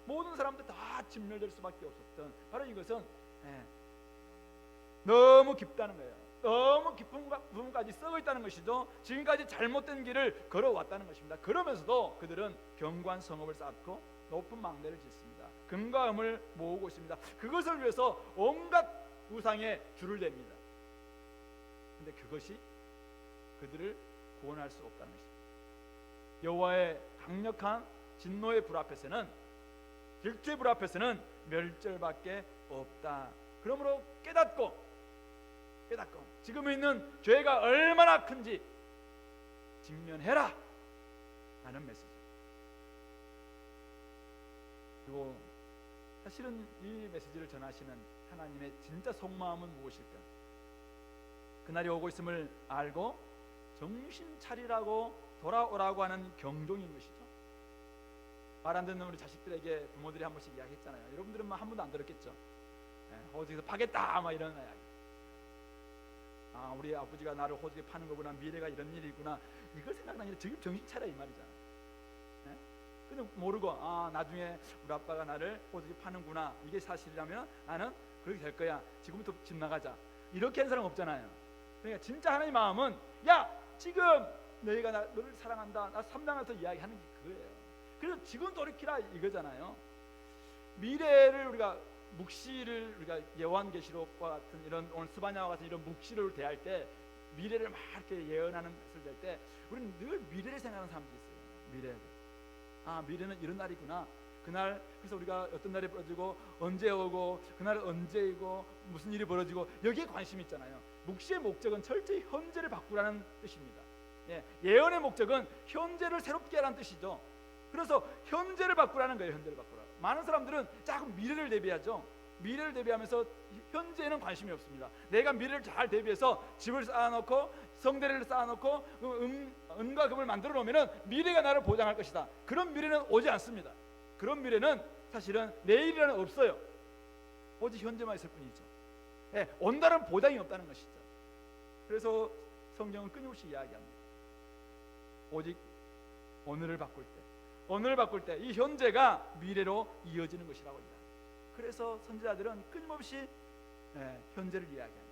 모든 사람들 다 진멸될 수밖에 없었던 바로 이것은 너무 깊다는 거예요. 너무 깊은 부분까지 썩어 있다는 것이죠. 지금까지 잘못된 길을 걸어왔다는 것입니다. 그러면서도 그들은 견고한 성읍을 쌓고 높은 망대를 짓습니다. 금과 금을 모으고 있습니다. 그것을 위해서 온갖 우상에 줄을 댑니다. 근데 그것이 그들을 구원할 수 없다는 것입니다. 여호와의 강력한 진노의 불 앞에서는, 질투의 불 앞에서는 멸절밖에 없다. 그러므로 깨닫고 지금 있는 죄가 얼마나 큰지 직면해라 라는 메시지. 그리고 사실은 이 메시지를 전하시는 하나님의 진짜 속마음은 무엇일까? 그날이 오고 있음을 알고 정신 차리라고 돌아오라고 하는 경종인 것이죠. 말 안 듣는 우리 자식들에게 부모들이 한 번씩 이야기했잖아요. 여러분들은 한 번도 안 들었겠죠. 호적에서 파겠다 막 이런 이야기. 우리 아버지가 나를 호적에 파는 거구나, 미래가 이런 일이구나, 이걸 생각나니까 지금 정신 차려 이 말이잖아. 근데 모르고 나중에 우리 아빠가 나를 호적에 파는구나, 이게 사실이라면 나는 그렇게 될 거야, 지금부터 집 나가자, 이렇게 하는 사람 없잖아요. 그러니까 진짜 하나님의 마음은 지금 너희가 너를 사랑한다, 나 삼당해서 이야기하는 게 그거예요. 그래서 지금 돌이키라 이거잖아요. 미래를 우리가 묵시를 우리가 요한계시록과 같은 이런 오늘 스바냐와 같은 이런 묵시를 대할 때 미래를 막 이렇게 예언하는 것을 될 때 우리는 늘 미래를 생각하는 사람들이 있어요. 미래는 이런 날이구나. 그날 그래서 우리가 어떤 날이 벌어지고 언제 오고 그날은 언제이고 무슨 일이 벌어지고 여기에 관심이 있잖아요. 묵시의 목적은 철저히 현재를 바꾸라는 뜻입니다. 예언의 목적은 현재를 새롭게 하라는 뜻이죠. 그래서 현재를 바꾸라는 거예요. 현재를 바꾸라. 많은 사람들은 자꾸 미래를 대비하죠. 미래를 대비하면서 현재에는 관심이 없습니다. 내가 미래를 잘 대비해서 집을 쌓아놓고 성대를 쌓아놓고 은과 금을 만들어 놓으면 미래가 나를 보장할 것이다. 그런 미래는 오지 않습니다. 그런 미래는 사실은 내일이라는 없어요. 오직 현재만 있을 뿐이죠. 온다는 보장이 없다는 것이죠. 그래서 성경은 끊임없이 이야기합니다. 오직 오늘을 바꿀 때 이 현재가 미래로 이어지는 것이라고 합니다. 그래서 선지자들은 끊임없이 현재를 이야기합니다.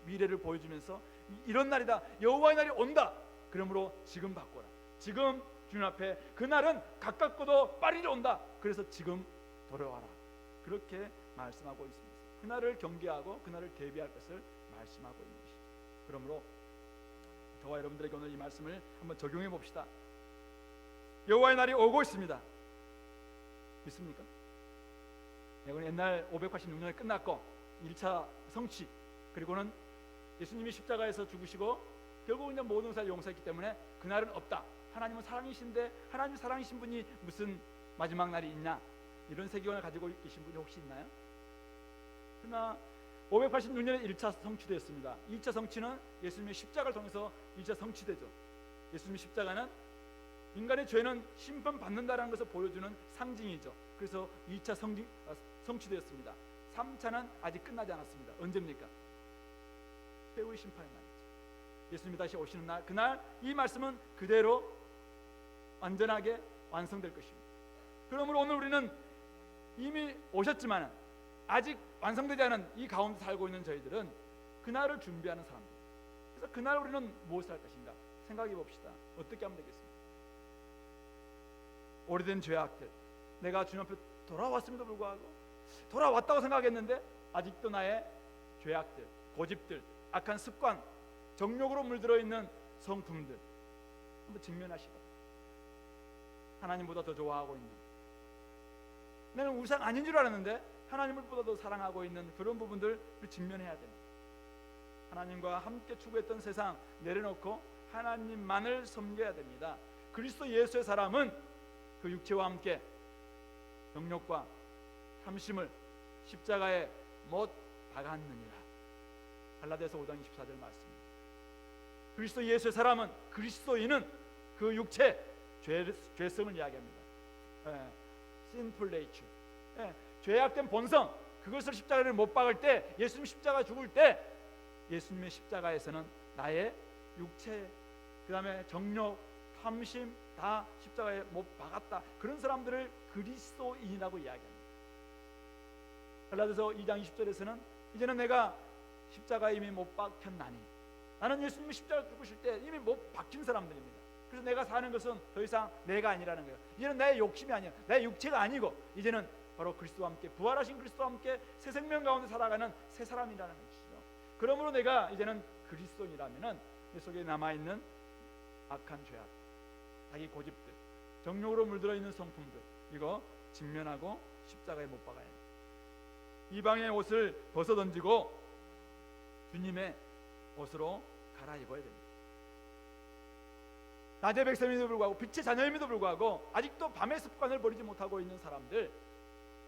미래를 보여주면서 이런 날이다, 여호와의 날이 온다. 그러므로 지금 바꿔라. 지금 주님 앞에 그날은 가깝고도 빨리 온다. 그래서 지금 돌아와라. 그렇게 말씀하고 있습니다. 그날을 경계하고 그날을 대비할 것을 말씀하고 있는 것이죠. 그러므로 저와 여러분들에게 오늘 이 말씀을 한번 적용해 봅시다. 여호와의 날이 오고 있습니다. 믿습니까? 이건 옛날 586년에 끝났고 1차 성취, 그리고는 예수님이 십자가에서 죽으시고 결국 이제 모든 것을 용서했기 때문에 그날은 없다. 하나님은 사랑이신데 하나님 사랑이신 분이 무슨 마지막 날이 있냐, 이런 세계관을 가지고 계신 분이 혹시 있나요? 그러나 586년에 1차 성취되었습니다. 2차 성취는 예수님의 십자가를 통해서 2차 성취되죠. 예수님의 십자가는 인간의 죄는 심판받는다는 것을 보여주는 상징이죠. 그래서 2차 성취되었습니다. 3차는 아직 끝나지 않았습니다. 언제입니까? 최후의 심판의 날이죠. 예수님이 다시 오시는 날, 그날 이 말씀은 그대로 완전하게 완성될 것입니다. 그러므로 오늘 우리는 이미 오셨지만 아직 완성되지 않은 이 가운데 살고 있는 저희들은 그날을 준비하는 사람들. 그래서 그날 우리는 무엇을 할 것인가 생각해 봅시다. 어떻게 하면 되겠습니까? 오래된 죄악들, 내가 주님 앞에 돌아왔음에도 불구하고 돌아왔다고 생각했는데 아직도 나의 죄악들, 고집들, 악한 습관, 정욕으로 물들어 있는 성품들 한번 직면하시고, 하나님보다 더 좋아하고 있는, 나는 우상 아닌 줄 알았는데 하나님을 보다 더 사랑하고 있는 그런 부분들을 직면해야 됩니다. 하나님과 함께 추구했던 세상 내려놓고 하나님만을 섬겨야 됩니다. 그리스도 예수의 사람은 그 육체와 함께 정욕과 탐심을 십자가에 못 박았느니라. 갈라디아서 5장 24절 말씀입니다. 그리스도 예수의 사람은, 그리스도인은 그 육체 죄성을 이야기합니다. sinful nature, 죄악된 본성, 그것을 십자가를 못 박을 때, 예수님 십자가 죽을 때 예수님의 십자가에서는 나의 육체, 그 다음에 정욕, 탐심 다 십자가에 못 박았다. 그런 사람들을 그리스도인이라고 이야기합니다. 갈라디아서 2장 20절에서는 이제는 내가 십자가에 이미 못 박혔나니, 나는 예수님이 십자가 죽으실 때 이미 못 박힌 사람들입니다. 그래서 내가 사는 것은 더 이상 내가 아니라는 거예요. 이제는 나의 욕심이 아니야, 나의 육체가 아니고 이제는 바로 그리스도와 함께, 부활하신 그리스도와 함께 새 생명 가운데 살아가는 새 사람이라는 것이죠. 그러므로 내가 이제는 그리스도인이라면은 내 속에 남아있는 악한 죄악, 자기 고집들, 정욕으로 물들어 있는 성품들, 이거 직면하고 십자가에 못 박아야 해요. 이방의 옷을 벗어 던지고 주님의 옷으로 갈아입어야 됩니다. 낮의 백성임에도 불구하고, 빛의 자녀임에도 불구하고 아직도 밤의 습관을 버리지 못하고 있는 사람들,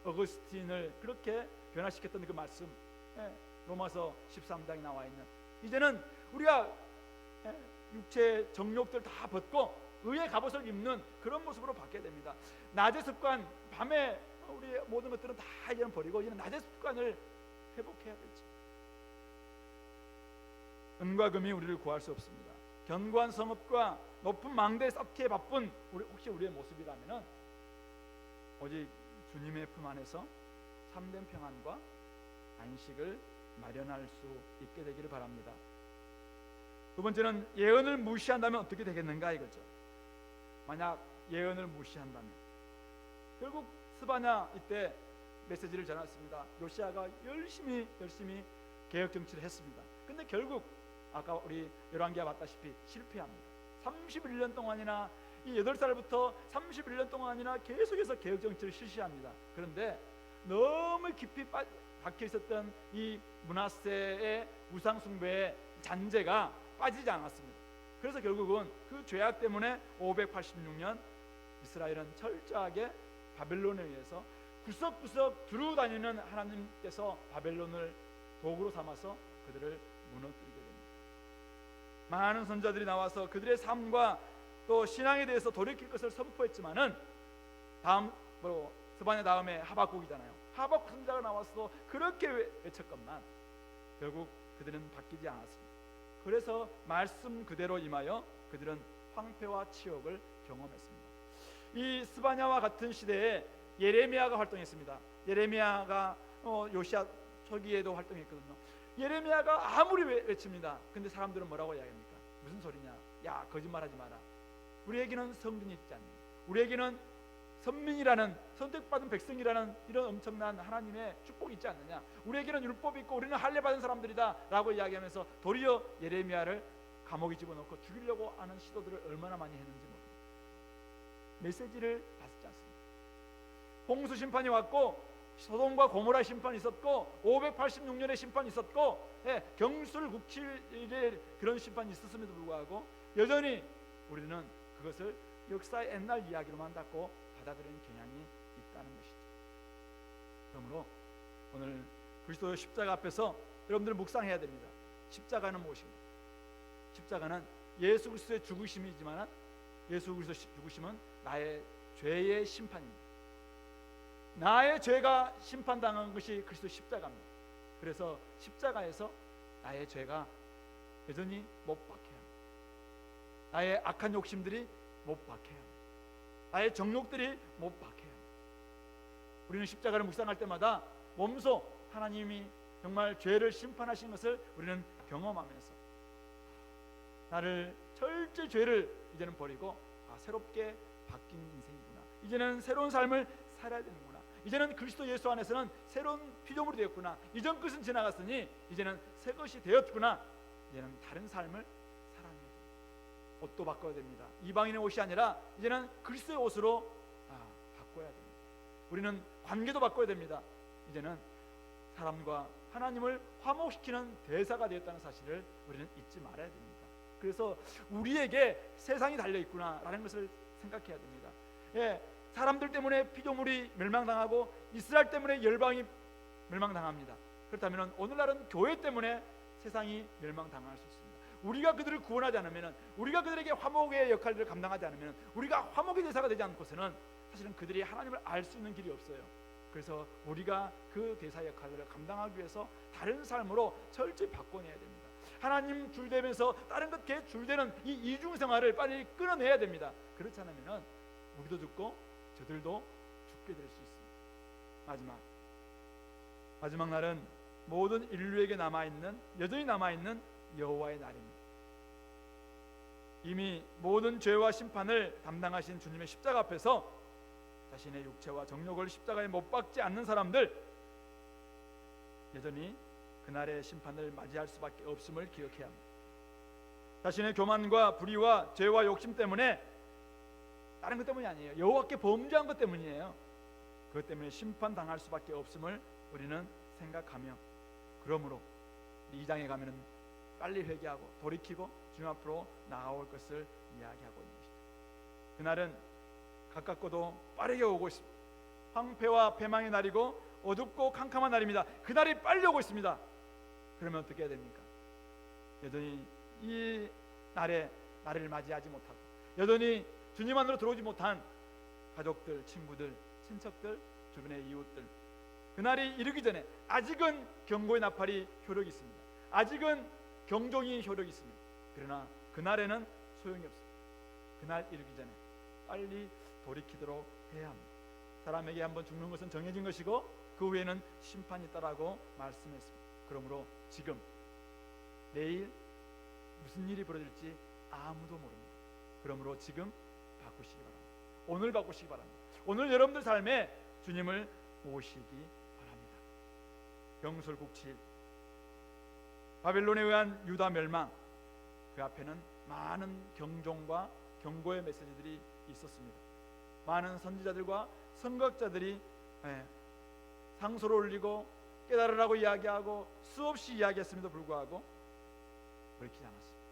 어거스틴을 그렇게 변화시켰던 그 말씀, 로마서 13장에 나와 있는, 이제는 우리가 육체 정욕들 다 벗고 의의 갑옷을 입는 그런 모습으로 바뀌어야 됩니다. 낮의 습관, 밤에 우리 모든 것들은 다 이제는 버리고 이제는 낮의 습관을 회복해야 되지. 은과 금이 우리를 구할 수 없습니다. 견고한 성읍과 높은 망대에 쌓기에 바쁜 혹시 우리의 모습이라면은 오직 주님의 품 안에서 참된 평안과 안식을 마련할 수 있게 되기를 바랍니다. 두 번째는 예언을 무시한다면 어떻게 되겠는가 이거죠. 만약 예언을 무시한다면, 결국 스바냐 이때 메시지를 전했습니다. 요시아가 열심히 개혁 정치를 했습니다. 근데 결국 아까 우리 열왕기가 봤다시피 실패합니다. 31년 동안이나, 이 8살부터 31년 동안이나 계속해서 개혁 정치를 실시합니다. 그런데 너무 깊이 박혀 있었던 이 므낫세의 우상 숭배의 잔재가 빠지지 않았습니다. 그래서 결국은 그 죄악 때문에 586년 이스라엘은 철저하게 바벨론에 의해서 구석구석 두루 다니는 하나님께서 바벨론을 도구로 삼아서 그들을 무너뜨리게 됩니다. 많은 선자들이 나와서 그들의 삶과 또 신앙에 대해서 돌이킬 것을 선포했지만은 다음 스바냐 다음에 하박국이잖아요. 하박국 선자가 나와서 그렇게 외쳤건만 결국 그들은 바뀌지 않았습니다. 그래서 말씀 그대로 임하여 그들은 황폐와 치욕을 경험했습니다. 이 스바냐와 같은 시대에 예레미야가 활동했습니다. 예레미야가 요시야 초기에도 활동했거든요. 예레미야가 아무리 외칩니다. 근데 사람들은 뭐라고 이야기합니까? 무슨 소리냐? 야, 거짓말하지 마라. 우리에게는 성전이 있지 않느냐. 우리에게는 선민이라는, 선택받은 백성이라는 이런 엄청난 하나님의 축복이 있지 않느냐. 우리에게는 율법이 있고 우리는 할례 받은 사람들이다 라고 이야기하면서 도리어 예레미야를 감옥에 집어넣고 죽이려고 하는 시도들을 얼마나 많이 했는지 모릅니다. 메시지를 받지 않습니다. 홍수 심판이 왔고 소돔과 고모라 심판이 있었고 586년의 심판이 있었고 경술국칠의 그런 심판이 있었음에도 불구하고 여전히 우리는 그것을 역사의 옛날 이야기로만 갖고 받아들이는 경향이 있다는 것이죠. 그러므로 오늘 그리스도 십자가 앞에서 여러분들 묵상해야 됩니다. 십자가는 무엇인가? 십자가는 예수 그리스도의 죽으심이지만 예수 그리스도의 죽으심은 나의 죄의 심판입니다. 나의 죄가 심판당한 것이 그리스도 십자가입니다. 그래서 십자가에서 나의 죄가 여전히 못 박혀야 합니다. 나의 악한 욕심들이 못 박혀야 합니다. 나의 정욕들이 못 박혀야 합니다. 우리는 십자가를 묵상할 때마다 몸소 하나님이 정말 죄를 심판하신 것을 우리는 경험하면서 나를 철저히 죄를 이제는 버리고 새롭게 바뀐 인생이구나. 이제는 새로운 삶을 살아야 되는구나. 이제는 그리스도 예수 안에서는 새로운 피조물이 되었구나. 이전 것은 지나갔으니 이제는 새 것이 되었구나. 이제는 다른 삶을 살아내야 됩니다. 옷도 바꿔야 됩니다. 이방인의 옷이 아니라 이제는 그리스도의 옷으로 바꿔야 됩니다. 우리는 관계도 바꿔야 됩니다. 이제는 사람과 하나님을 화목시키는 대사가 되었다는 사실을 우리는 잊지 말아야 됩니다. 그래서 우리에게 세상이 달려있구나 라는 것을 생각해야 됩니다. 사람들 때문에 피조물이 멸망당하고 이스라엘 때문에 열방이 멸망당합니다. 그렇다면 오늘날은 교회 때문에 세상이 멸망당할 수 있습니다. 우리가 그들을 구원하지 않으면, 우리가 그들에게 화목의 역할을 감당하지 않으면, 우리가 화목의 대사가 되지 않고서는 사실은 그들이 하나님을 알 수 있는 길이 없어요. 그래서 우리가 그 대사 역할을 감당하기 위해서 다른 삶으로 철저히 바꿔내야 됩니다. 하나님 줄대면서 다른 것 개 줄대는 이 이중생활을 빨리 끊어내야 됩니다. 그렇지 않으면 우리도 죽고 저들도 죽게 될 수 있습니다. 마지막 날은 모든 인류에게 여전히 남아있는 여호와의 날입니다. 이미 모든 죄와 심판을 담당하신 주님의 십자가 앞에서 자신의 육체와 정욕을 십자가에 못 박지 않는 사람들, 여전히 그날의 심판을 맞이할 수밖에 없음을 기억해야 합니다. 자신의 교만과 불의와 죄와 욕심 때문에, 다른 것 때문이 아니에요. 여호와께 범죄한 것 때문이에요. 그것 때문에 심판당할 수밖에 없음을 우리는 생각하며, 그러므로 2장에 가면은 빨리 회개하고 돌이키고 주님 앞으로 나아올 것을 이야기하고 있는 것이죠. 그날은 가깝고도 빠르게 오고 있습니다. 황폐와 패망의 날이고 어둡고 캄캄한 날입니다. 그날이 빨리 오고 있습니다. 그러면 어떻게 해야 됩니까? 여전히 이 날에 나를 맞이하지 못하고 여전히 주님 안으로 들어오지 못한 가족들, 친구들, 친척들, 주변의 이웃들, 그날이 이르기 전에 아직은 경고의 나팔이 효력이 있습니다. 아직은 경종이 효력이 있습니다. 그러나 그날에는 소용이 없습니다. 그날 이르기 전에 빨리 돌이키도록 해야 합니다. 사람에게 한번 죽는 것은 정해진 것이고 그 후에는 심판이 있다라고 말씀했습니다. 그러므로 지금 내일 무슨 일이 벌어질지 아무도 모릅니다. 그러므로 지금 바꾸시기 바랍니다. 오늘 바꾸시기 바랍니다. 오늘 여러분들 삶에 주님을 모시기 바랍니다. 경술국칠, 바벨론에 의한 유다 멸망, 그 앞에는 많은 경종과 경고의 메시지들이 있었습니다. 많은 선지자들과 선각자들이 상소를 올리고 깨달으라고 이야기하고 수없이 이야기했음에도 불구하고 돌이키지 않았습니다.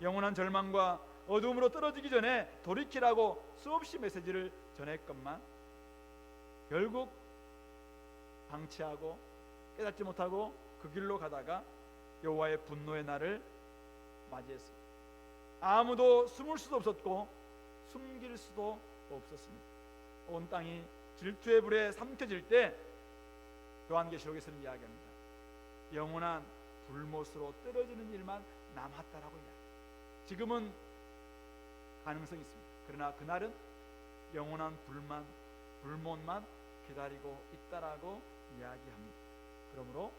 영원한 절망과 어둠으로 떨어지기 전에 돌이키라고 수없이 메시지를 전했건만 결국 방치하고 깨닫지 못하고 그 길로 가다가 여호와의 분노의 날을 맞이했습니다. 아무도 숨을 수도 없었고 숨길 수도 없었습니다. 온 땅이 질투의 불에 삼켜질 때 요한계시록에서는 이야기합니다. 영원한 불못으로 떨어지는 일만 남았다라고 이야기합니다. 지금은 가능성이 있습니다. 그러나 그날은 영원한 불못만 기다리고 있다라고 이야기합니다. 그러므로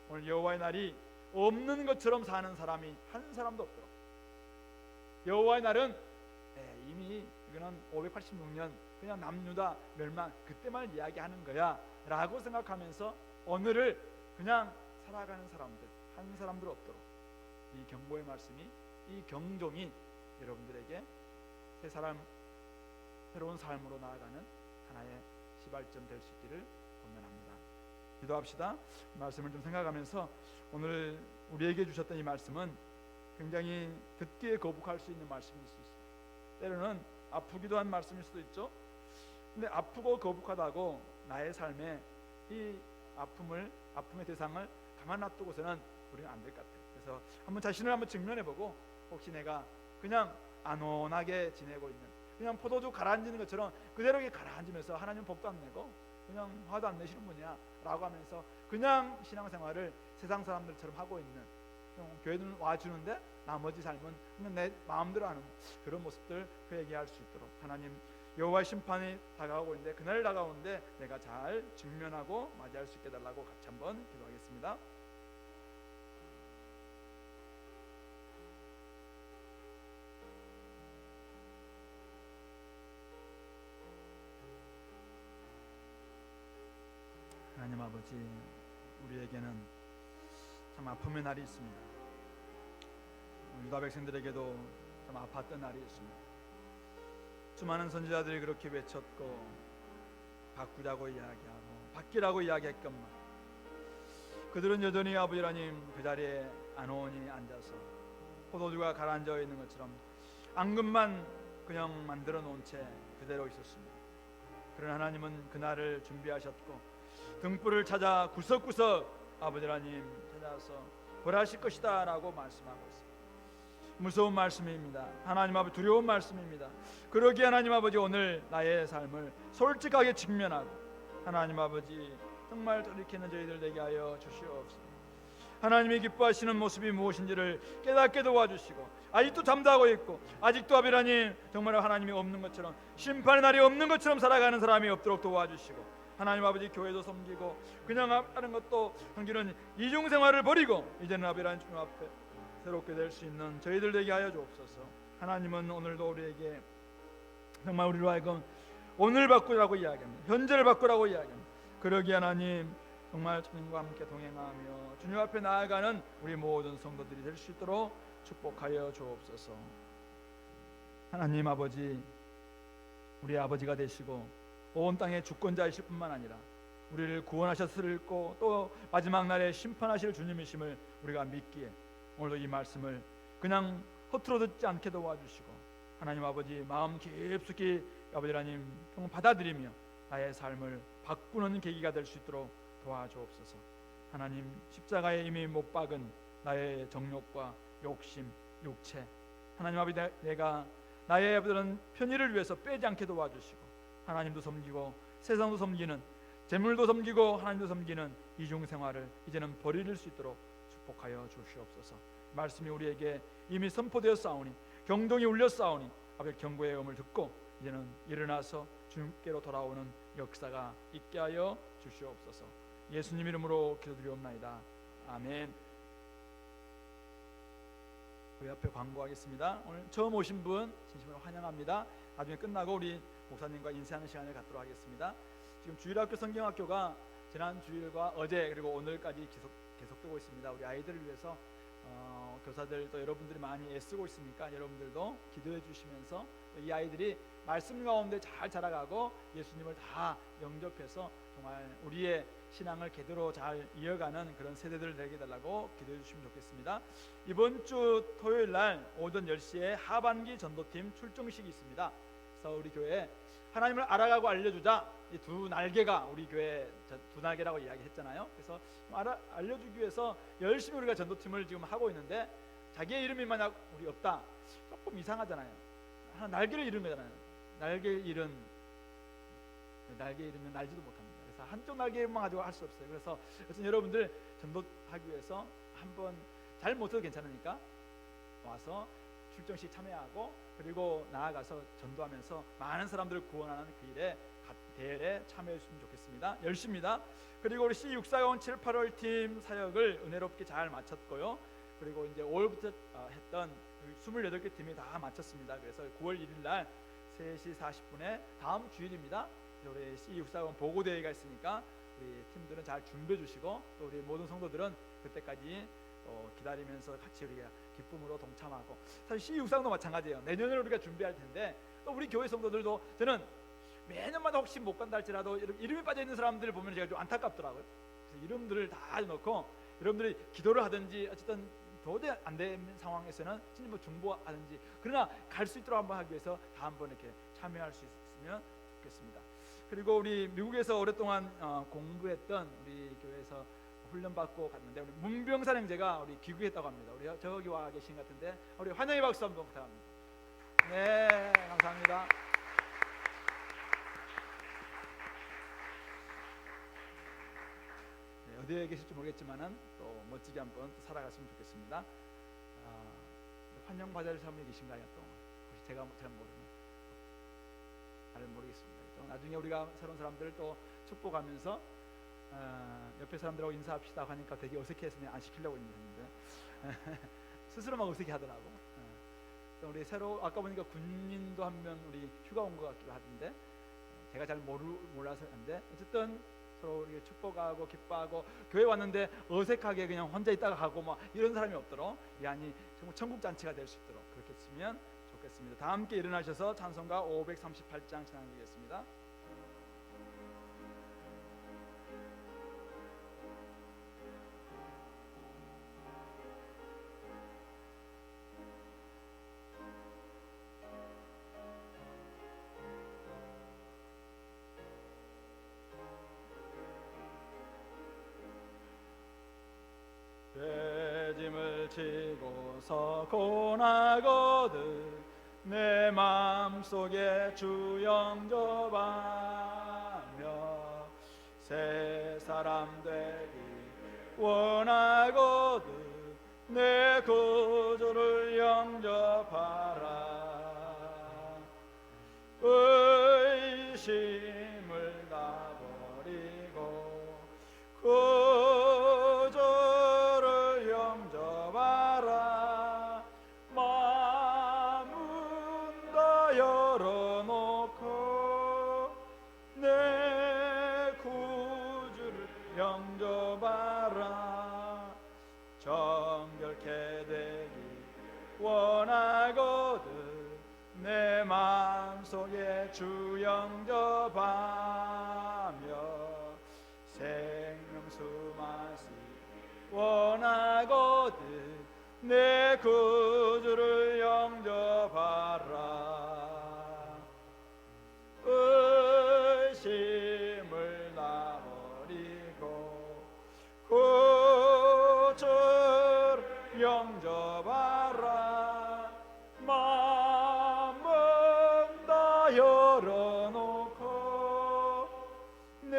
오늘 여호와의 날이 없는 것처럼 사는 사람이 한 사람도 없도록 여호와의 날은 이미 이거는 586년 그냥 남유다 멸망 그때만 이야기하는 거야 라고 생각하면서 오늘을 그냥 살아가는 사람들 한 사람도 없도록 이 경고의 말씀이, 이 경종이 여러분들에게 새로운 삶으로 나아가는 하나의 시발점 될 수 있기를 권면합니다. 기도합시다. 말씀을 좀 생각하면서 오늘 우리에게 주셨던 이 말씀은 굉장히 듣기에 거북할 수 있는 말씀일 수 있습니다. 때로는 아프기도 한 말씀일 수도 있죠. 근데 아프고 거북하다고 나의 삶에 이 아픔의 대상을 가만 놔두고서는 우리는 안 될 것 같아요. 그래서 한번 자신을 한번 직면해보고, 혹시 내가 그냥 안온하게 지내고 있는, 그냥 포도주 가라앉는 것처럼 그대로 가라앉으면서 하나님 복도 안 내고 그냥 화도 안 내시는 분이야 라고 하면서 그냥 신앙생활을 세상 사람들처럼 하고 있는, 교회는 와주는데 나머지 삶은 그냥 내 마음대로 하는 그런 모습들 회개할 수 있도록, 하나님 여호와의 심판이 다가오고 있는데 그날 다가오는데 내가 잘 직면하고 맞이할 수 있게 달라고 같이 한번 기도하겠습니다. 하나님 아버지, 우리에게는 참 아픔의 날이 있습니다. 유다 백성들에게도 참 아팠던 날이 있습니다. 수많은 선지자들이 그렇게 외쳤고 바꾸자고 이야기하고 바뀌라고 이야기했건만 그들은 여전히 아버지 하나님 그 자리에 안온히 앉아서 포도주가 가라앉아 있는 것처럼 앙금만 그냥 만들어 놓은 채 그대로 있었습니다. 그러나 하나님은 그날을 준비하셨고 등불을 찾아 구석구석 아버지 하나님 찾아서 벌하실 것이다 라고 말씀하고 있습니다. 무서운 말씀입니다. 하나님 아버지, 두려운 말씀입니다. 그러기에 하나님 아버지, 오늘 나의 삶을 솔직하게 직면하고 하나님 아버지 정말 돌이키는 저희들 되게 하여 주시옵소서. 하나님이 기뻐하시는 모습이 무엇인지를 깨닫게 도와주시고, 아직도 잠자고 있고 아직도 아버지 하나님 정말 하나님이 없는 것처럼, 심판의 날이 없는 것처럼 살아가는 사람이 없도록 도와주시고, 하나님 아버지 교회도 섬기고 그냥 하는 것도 섬기는 이중생활을 버리고 이제는 아버지 하나님 주님 앞에 새롭게 될 수 있는 저희들 되게 하여 주옵소서. 하나님은 오늘도 우리에게 정말 우리로 하여금 오늘 바꾸라고 이야기합니다. 현재를 바꾸라고 이야기합니다. 그러기에 하나님 정말 주님과 함께 동행하며 주님 앞에 나아가는 우리 모든 성도들이 될 수 있도록 축복하여 주옵소서. 하나님 아버지, 우리 아버지가 되시고 온 땅의 주권자이실 뿐만 아니라 우리를 구원하셨을 고 또 마지막 날에 심판하실 주님이심을 우리가 믿기에 오늘도 이 말씀을 그냥 허투루 듣지 않게 도와주시고, 하나님 아버지 마음 깊숙이 아버지 하나님 정말 받아들이며 나의 삶을 바꾸는 계기가 될 수 있도록 도와주옵소서. 하나님 십자가에 이미 못 박은 나의 정욕과 욕심, 육체, 하나님 아버지 내가 나의 아버지는 편의를 위해서 빼지 않게 도와주시고, 하나님도 섬기고 세상도 섬기는, 재물도 섬기고 하나님도 섬기는 이중생활을 이제는 버릴 수 있도록 축복하여 주시옵소서. 말씀이 우리에게 이미 선포되어 싸우니, 경동이 울려 싸우니 아버지 경고의 음을 듣고 이제는 일어나서 주님께로 돌아오는 역사가 있게 하여 주시옵소서. 예수님 이름으로 기도드리옵나이다. 아멘. 그 옆에 광고하겠습니다. 오늘 처음 오신 분 진심으로 환영합니다. 나중에 끝나고 우리 목사님과 인사하는 시간을 갖도록 하겠습니다. 지금 주일학교 성경학교가 지난 주일과 어제 그리고 오늘까지 계속되고 있습니다. 우리 아이들을 위해서 교사들 또 여러분들이 많이 애쓰고 있으니까 여러분들도 기도해 주시면서 이 아이들이 말씀 가운데 잘 자라가고 예수님을 다 영접해서 정말 우리의 신앙을 제대로 잘 이어가는 그런 세대들을 되게 달라고 기도해 주시면 좋겠습니다. 이번 주 토요일 날 오전 10시에 하반기 전도팀 출정식이 있습니다. 그래서 우리 교회 하나님을 알아가고 알려주자, 이 두 날개가 우리 교회 두 날개라고 이야기했잖아요. 그래서 알려주기 위해서 열심히 우리가 전도팀을 지금 하고 있는데, 자기의 이름이 만약 우리 없다 조금 이상하잖아요. 하나 날개를 잃은 거잖아요. 날개를 잃으면 날지도 못합니다. 그래서 한쪽 날개만 가지고 할 수 없어요. 그래서 여러분들 전도하기 위해서 한번 잘 못해도 괜찮으니까 와서 출정식 참여하고 그리고 나아가서 전도하면서 많은 사람들을 구원하는 그 일에 대회에 참여해 주시면 좋겠습니다. 10시입니다. 그리고 우리 C640 7, 8월 팀 사역을 은혜롭게 잘 마쳤고요. 그리고 이제 5월부터 했던 28개 팀이 다 마쳤습니다. 그래서 9월 1일 날 3시 40분에 다음 주일입니다. 우리 C6사원 보고대회가 있으니까 우리 팀들은 잘 준비해 주시고 또 우리 모든 성도들은 그때까지 기다리면서 같이 우리가 기쁨으로 동참하고, 사실 C6상도 마찬가지예요. 내년에 우리가 준비할 텐데 또 우리 교회 성도들도 저는 매년마다 혹시 못 간다 할지라도 이름이 빠져 있는 사람들을 보면 제가 좀 안타깝더라고요. 그래서 이름들을 다 넣고 여러분들이 기도를 하든지 어쨌든 도저히 안 되는 상황에서는 진짜 뭐 중보하든지, 그러나 갈 수 있도록 한번 하기 위해서 다 한번 이렇게 참여할 수 있으면 좋겠습니다. 그리고 우리 미국에서 오랫동안 공부했던 우리 교회에서 훈련받고 갔는데 우리 문병산 형제가 우리 귀국했다고 합니다. 우리 저기 와 계신 것 같은데 우리 환영의 박수 한번 부탁합니다. 네, 감사합니다. 네, 어디에 계실지 모르겠지만은 또 멋지게 한번 또 살아갔으면 좋겠습니다. 환영 받을 사람이 계신가요? 또 혹시 제가 잘 모르겠습니다. 또 나중에 우리가 새로운 사람들을 또 축복하면서 옆에 사람들하고 인사합시다 하니까 되게 어색해서 안 시키려고 했는데 스스로만 어색해 하더라고. 또 우리 새로 아까 보니까 군인도 한 명 우리 휴가 온 것 같기도 하던데 제가 잘 몰라서 한데 어쨌든 서로 우리 축복하고 기뻐하고, 교회 왔는데 어색하게 그냥 혼자 있다가 가고 막 이런 사람이 없도록 이 안이 정말 천국 잔치가 될 수 있도록 그렇게 했으면 좋겠습니다. 다 함께 일어나셔서 찬송가 538장 찬양드리겠습니다. 짐을 지고서 고나거든 내 마음속에 주 영접하며 새 사람 되기 원하거든 내 구주를 영접하라. 의심을 다 버리고 구주를 영접하라. 마음은 다 열어놓고 내 구주를 영접하라. 정결케 되기 원하거든 내 마음속에 주 영접하며 생명수 마시 원하거든 내 구주를 영접하라. 의심을 다 버리고 구주를 영접하라. 마음은 다 열어놓고 내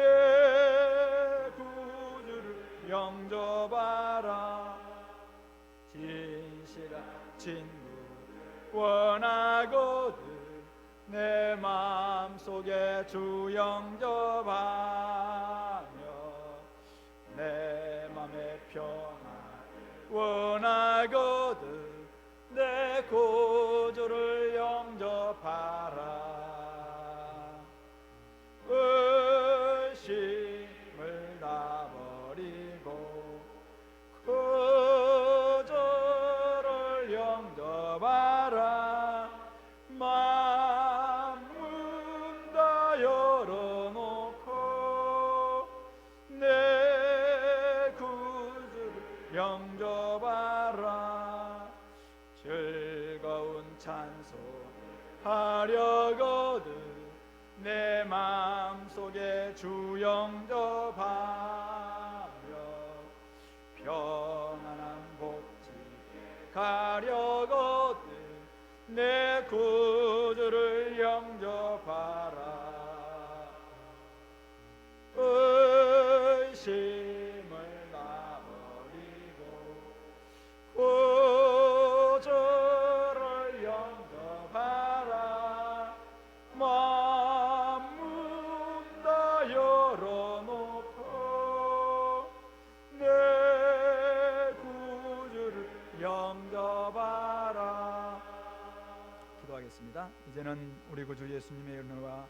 구주를 영접하라. 진실한 친구 원하거든 내 마음속에 주 영접하며 내 맘의 평안 원하거든 내 구주를 영접하라. 의심을 다 버리고 구주를 영접하라. 마음은 다 열어놓고 내 구주를 영접하라. 즐거운 찬송 하려거든 내 마음속에 주 영접하며 평안한 복지 가려거든 내 구주를 영접하라. 의심을 다 버리고 구주를 영접하라. 마음은 다 열어놓고 내 구주를 영접하라. 우리 구주 예수님의 은혜와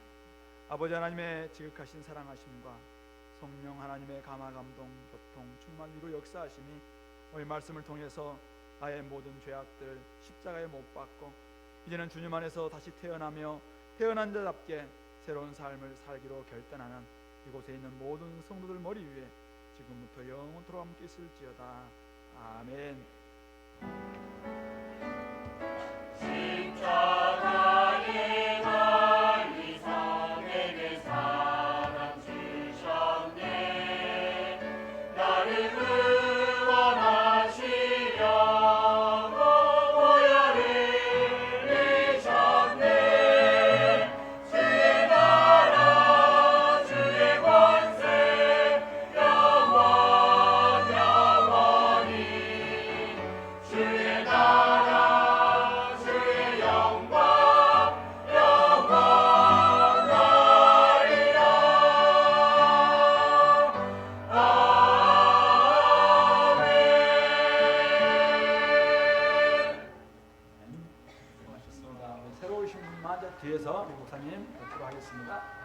아버지 하나님의 지극하신 사랑하심과 성령 하나님의 감화 감동 교통 충만 위로 역사하심이 오늘 말씀을 통해서 나의 모든 죄악들 십자가에 못 박고 이제는 주님 안에서 다시 태어나며 태어난 자답게 새로운 삶을 살기로 결단하는 이곳에 있는 모든 성도들 머리 위에 지금부터 영원토록 함께 있을지어다. 아멘. 십자가에 달리사 내게 사랑 주셨네. 나를 구원하시려고 보혈을 흘리셨네. 주의 나라 주의 권세 영원 영원히 주의 나라 주의 영광 영원하리라. 수고하셨습니다. 새로 오신 분만 뒤에서 목사님 뵙도록 하겠습니다.